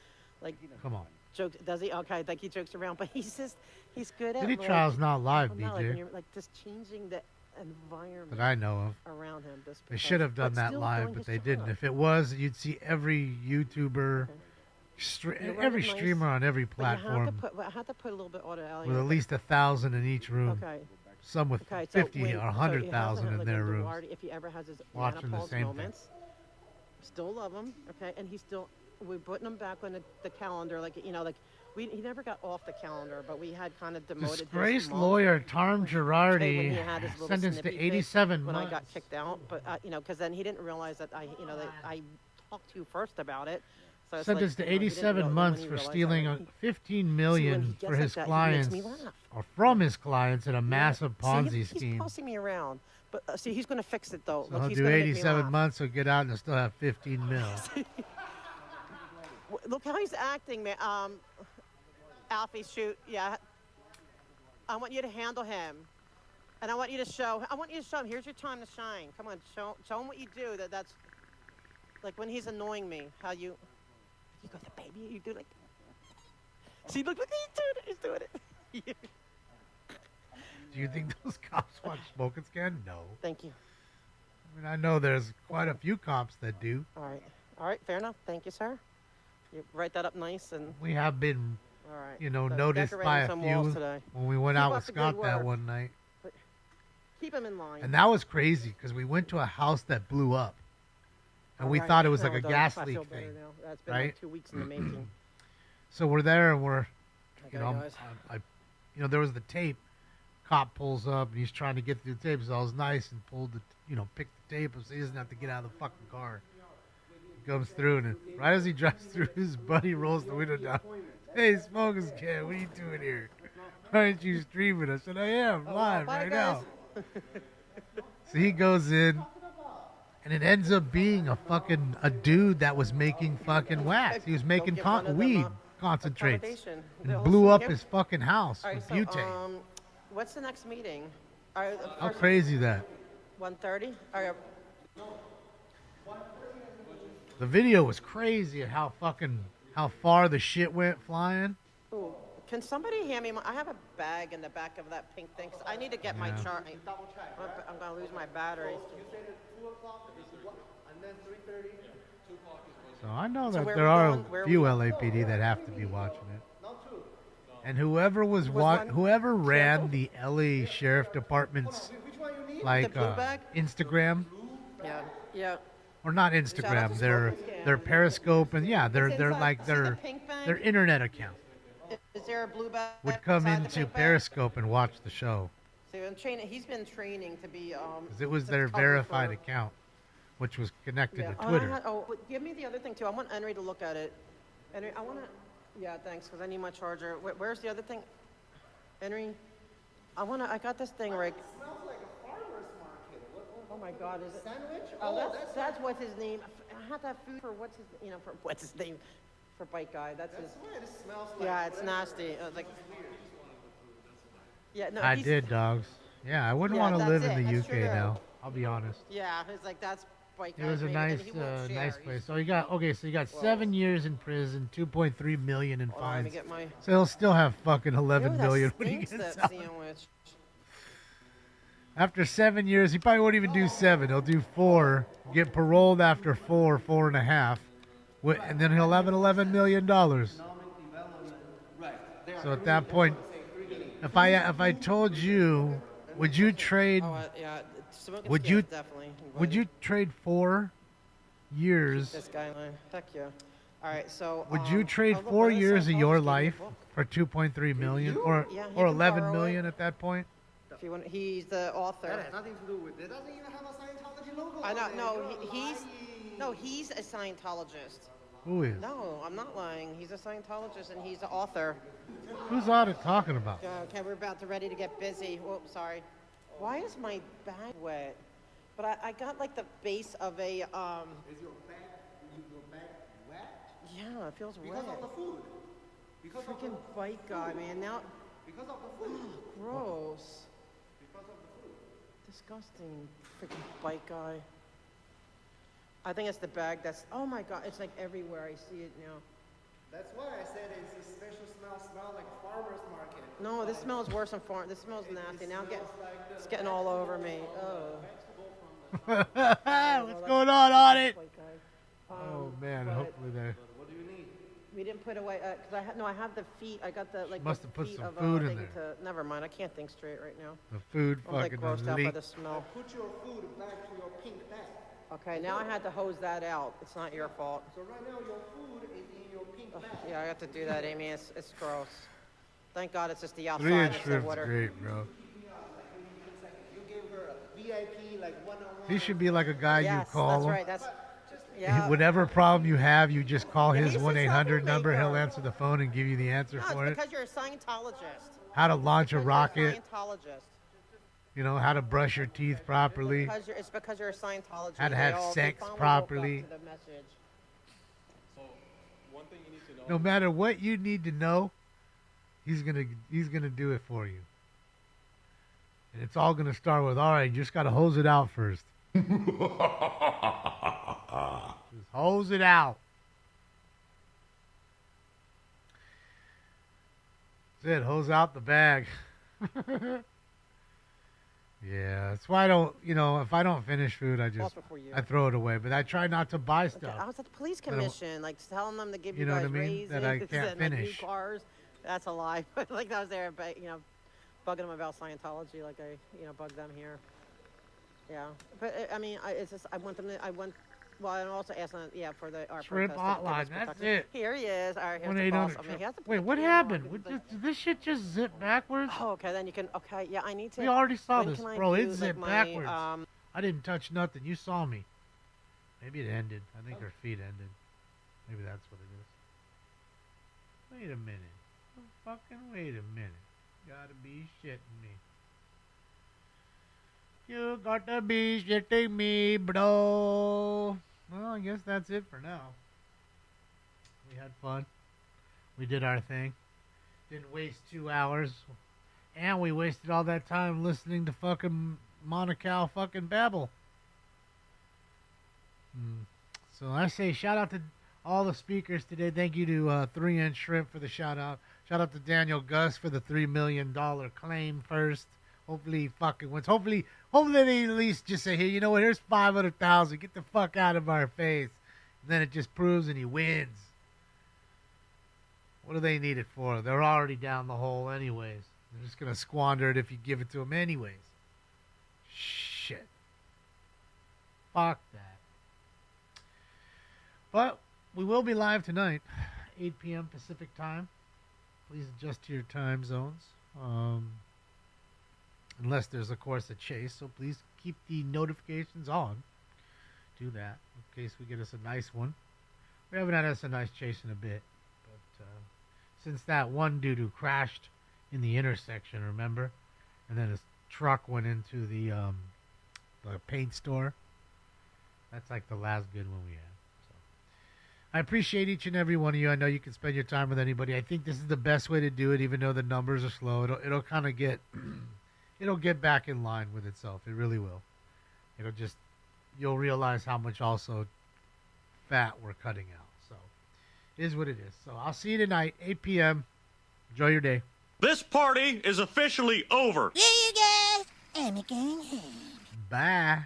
like, Come on. jokes. Does he? Okay, like he jokes around, but he's good at. City like, Trial's not live, I'm not, like, BJ. when you're, like, just changing the environment That I know of. around him. Just They because- should have done but that still live, doing but his they job. didn't. If it was, you'd see every YouTuber, You run every it nice, streamer on every but you have to platform put- I have to put a little bit of alley with at least 1,000 in each room. Okay. Some with Okay, 50 when- or so 100,000 you have to have, in like, their when rooms. Delares, if he ever has his watching the menopause same thing. moments, still love him, okay? And he's still, we're putting him back on the calendar, like, you know, like, he never got off the calendar, but we had kind of demoted Disgraced his month. lawyer Tom Okay, when Girardi he had his little sentenced to snippy fit 87 when months. I got kicked out, but you know, because then he didn't realize that that I talked to you first about it. So it's Sentenced like, to you know, he didn't 87 realize- months when he for realized stealing that, he- 15 See, when million he gets for like his that, he clients makes me laugh. or from his clients in a Yeah. massive See, Ponzi he's scheme. tossing me around, but see, he's going to fix it though. So Look, he'll he's do gonna make me 87 laugh. months, he'll get out and he'll still have 15 mil. Look how he's acting, man. Alfie, shoot, yeah. I want you to handle him, and I want you to show him. Here's your time to shine. Come on, show him what you do. That's like when he's annoying me. How you go the baby. You do like. See, look, he's doing it. Do you think those cops watch Smoking Scan? No. Thank you. I mean, I know there's quite a few cops that do. All right, fair enough. Thank you, sir. You write that up nice and. We have been, All right. you know, So noticed by a decorating some walls few today. when we went Keep out up with the good Scott that work. one night. But keep him in line. And that was crazy because we went to a house that blew up. And we Right. thought it was No, like a don't. gas I leak feel better thing. now. That's been right? like 2 weeks in the making. So we're there and we're, Okay, you know, guys. there was the tape. Cop pulls up and he's trying to get through the tape. So I was nice and pulled picked the tape up so he doesn't have to get out of the fucking car. He comes through and right as he drives through, his buddy rolls the window down. Hey, Smoking Scan, what are you doing here? Why aren't you streaming? I said, I am live bye, right guys. now. So he goes in, and it ends up being a dude that was making fucking wax. He was making get one of them, weed concentrates accommodation. and They'll blew see up him. his fucking house All right, with so, butane. what's the next meeting? All right, the How first- crazy that? 1:30? All right. The video was crazy at how far the shit went flying. Ooh, can somebody hand me I have a bag in the back of that pink thing. 'Cause I need to get my Yeah. chart. I'm going to lose my battery. So I know So that where there we are going? Where a few we- LAPD that have to be watching it. And whoever one? whoever ran the LA Sheriff Department's like The blue bag? Instagram Yeah. or not Shout out Instagram, to their Smoking Scan. their Periscope and they're inside- like see the their pink bag? their internet account Is there a blue bag? would come inside the into pink bag? Periscope and watch the show So I'm training. He's been training to be. because it was to their cover verified for- account, which was connected Yeah. to Oh, Twitter. but give me the other thing too. I want Henry to look at it. Henry, I want to. Yeah, thanks, because I need my charger. Where's the other thing? Henry, I got this thing, Rick. Smells like a farmer's market. Oh my God, is it? Sandwich? Oh, that's what's his name. I had that food for what's his name? For Bike Guy. That's his. What it smells like. Yeah, it's nasty. I was like. Yeah, no. I he's- did, dogs. Yeah, I wouldn't Yeah, want to that's live it. in the That's UK true. now. I'll be honest. Yeah, it's like that's Bike Guy. It was a nice, nice place. So he got 7 years in prison, 2.3 million in Hold on, let me fines. get my- So he'll still have fucking 11 Ew, million that when he stinks, gets that out. sandwich. After 7 years, he probably won't even do 7. He'll do 4. Get paroled after 4, 4.5, and then he'll have an $11 million. So at that point, if I told you, would you trade? Yeah, Smoking Would Scan's you? definitely Would you trade 4 years? this guy line? Heck yeah. All right, so. Would you trade oh, look, 4 Vanessa years of Fox your gave me a life book. for 2.3 million, or Yeah, he or can 11 borrow million at that point? If you want, he's the author. That has nothing to do with it. Doesn't even have a Scientology logo. I know. on it. No, You're he's a Scientologist. Who is? No, I'm not lying. He's a Scientologist and he's the author. Who's Audit talking about? Okay, we're about to ready to get busy. Whoops, sorry. Why is my bag wet? But I got like the base of a Is your bag wet? Yeah, it feels Because wet. of the food. Because of Freaking the bike guy, man. Now, Because of the food. gross. Because of the food. Disgusting. Freaking bike guy. I think it's the bag that's. Oh my God! It's like everywhere. I see it now. That's why I said it's a special smell like farmer's market. No, this smells worse than farm. This smells nasty. Now it's getting all over me. Oh. What's going on, Audit? Um, Oh man, but hopefully they're. What do you need? We didn't put away because I have the feet. I got the like. Must the have put feet some of, food in thing there. never mind. I can't think straight right now. The food I'm like fucking grossed out by leaked. the smell. Put your food back to your pink bag. Okay, now I had to hose that out. It's not your fault. So right now your food is in your pink bag. Yeah, I have to do that, Amy. It's gross. Thank God it's just the outside. 3-inch It's the shrimp's water. great, bro. You gave her a VIP like one-on-one. He should be like a guy Yes, you call that's him. right. That's yeah. Whatever problem you have, you just call his he's a 1-800 number. He'll troublemaker. answer the phone and give you the answer No, for it's it. because you're a Scientologist. How to launch a Because rocket. You're a Scientologist. You know, how to brush your teeth properly. It's because you're a Scientologist. How to They have all- they sex finally woke up properly. to the message. So, one thing you need to know. No matter what you need to know, he's gonna do it for you. And it's all gonna start with, all right, you just gotta hose it out first. Just hose it out. That's it. Hose out the bag. Yeah, that's why I don't. If I don't finish food, I throw it away. But I try not to buy stuff. I was at the police I don't- commission, like telling them to give You you, know guys what I mean? raises That I can't and like, new finish. cars. That's a lie. But like I was there, but bugging them about Scientology, like I bugged them here. Yeah, but I mean, it's just I want them to. Well, I'm also asking, for our Shrimp protest to give us hotline, that's protection. it. Here he is. All right, here's the boss. 1-800. I mean, he has to put Wait, the what camera on happened? because, Did this shit just zip backwards? Oh, okay. Then you can. Okay, yeah. I need to. We already saw when this, can I bro. do, It zipped like, backwards. my, I didn't touch nothing. You saw me. Maybe it ended. I think her feet ended. Maybe that's what it is. Wait a minute. Oh, fucking wait a minute. Gotta be shitting me. You gotta be shitting me, bro. Well, I guess that's it for now. We had fun. We did our thing. Didn't waste 2 hours. And we wasted all that time listening to fucking Monaco fucking babble. So I say shout out to all the speakers today. Thank you to 3-inch Shrimp for the shout out. Shout out to Daniel Gus for the $3 million claim first. Hopefully he fucking wins. Hopefully they at least just say, hey, you know what? Here's 500,000. Get the fuck out of our face. And then it just proves and he wins. What do they need it for? They're already down the hole anyways. They're just going to squander it if you give it to them anyways. Shit. Fuck that. But we will be live tonight, 8 p.m. Pacific time. Please adjust to your time zones. Unless there's, of course, a chase. So please keep the notifications on. Do that in case we get us a nice one. We haven't had us a nice chase in a bit. But since that one dude who crashed in the intersection, remember? And then his truck went into the paint store. That's like the last good one we had. I appreciate each and every one of you. I know you can spend your time with anybody. I think this is the best way to do it, even though the numbers are slow. It'll kind of get, it'll get back in line with itself. It really will. You'll realize how much also fat we're cutting out. So, it is what it is. So, I'll see you tonight, 8 p.m. Enjoy your day. This party is officially over. Bye.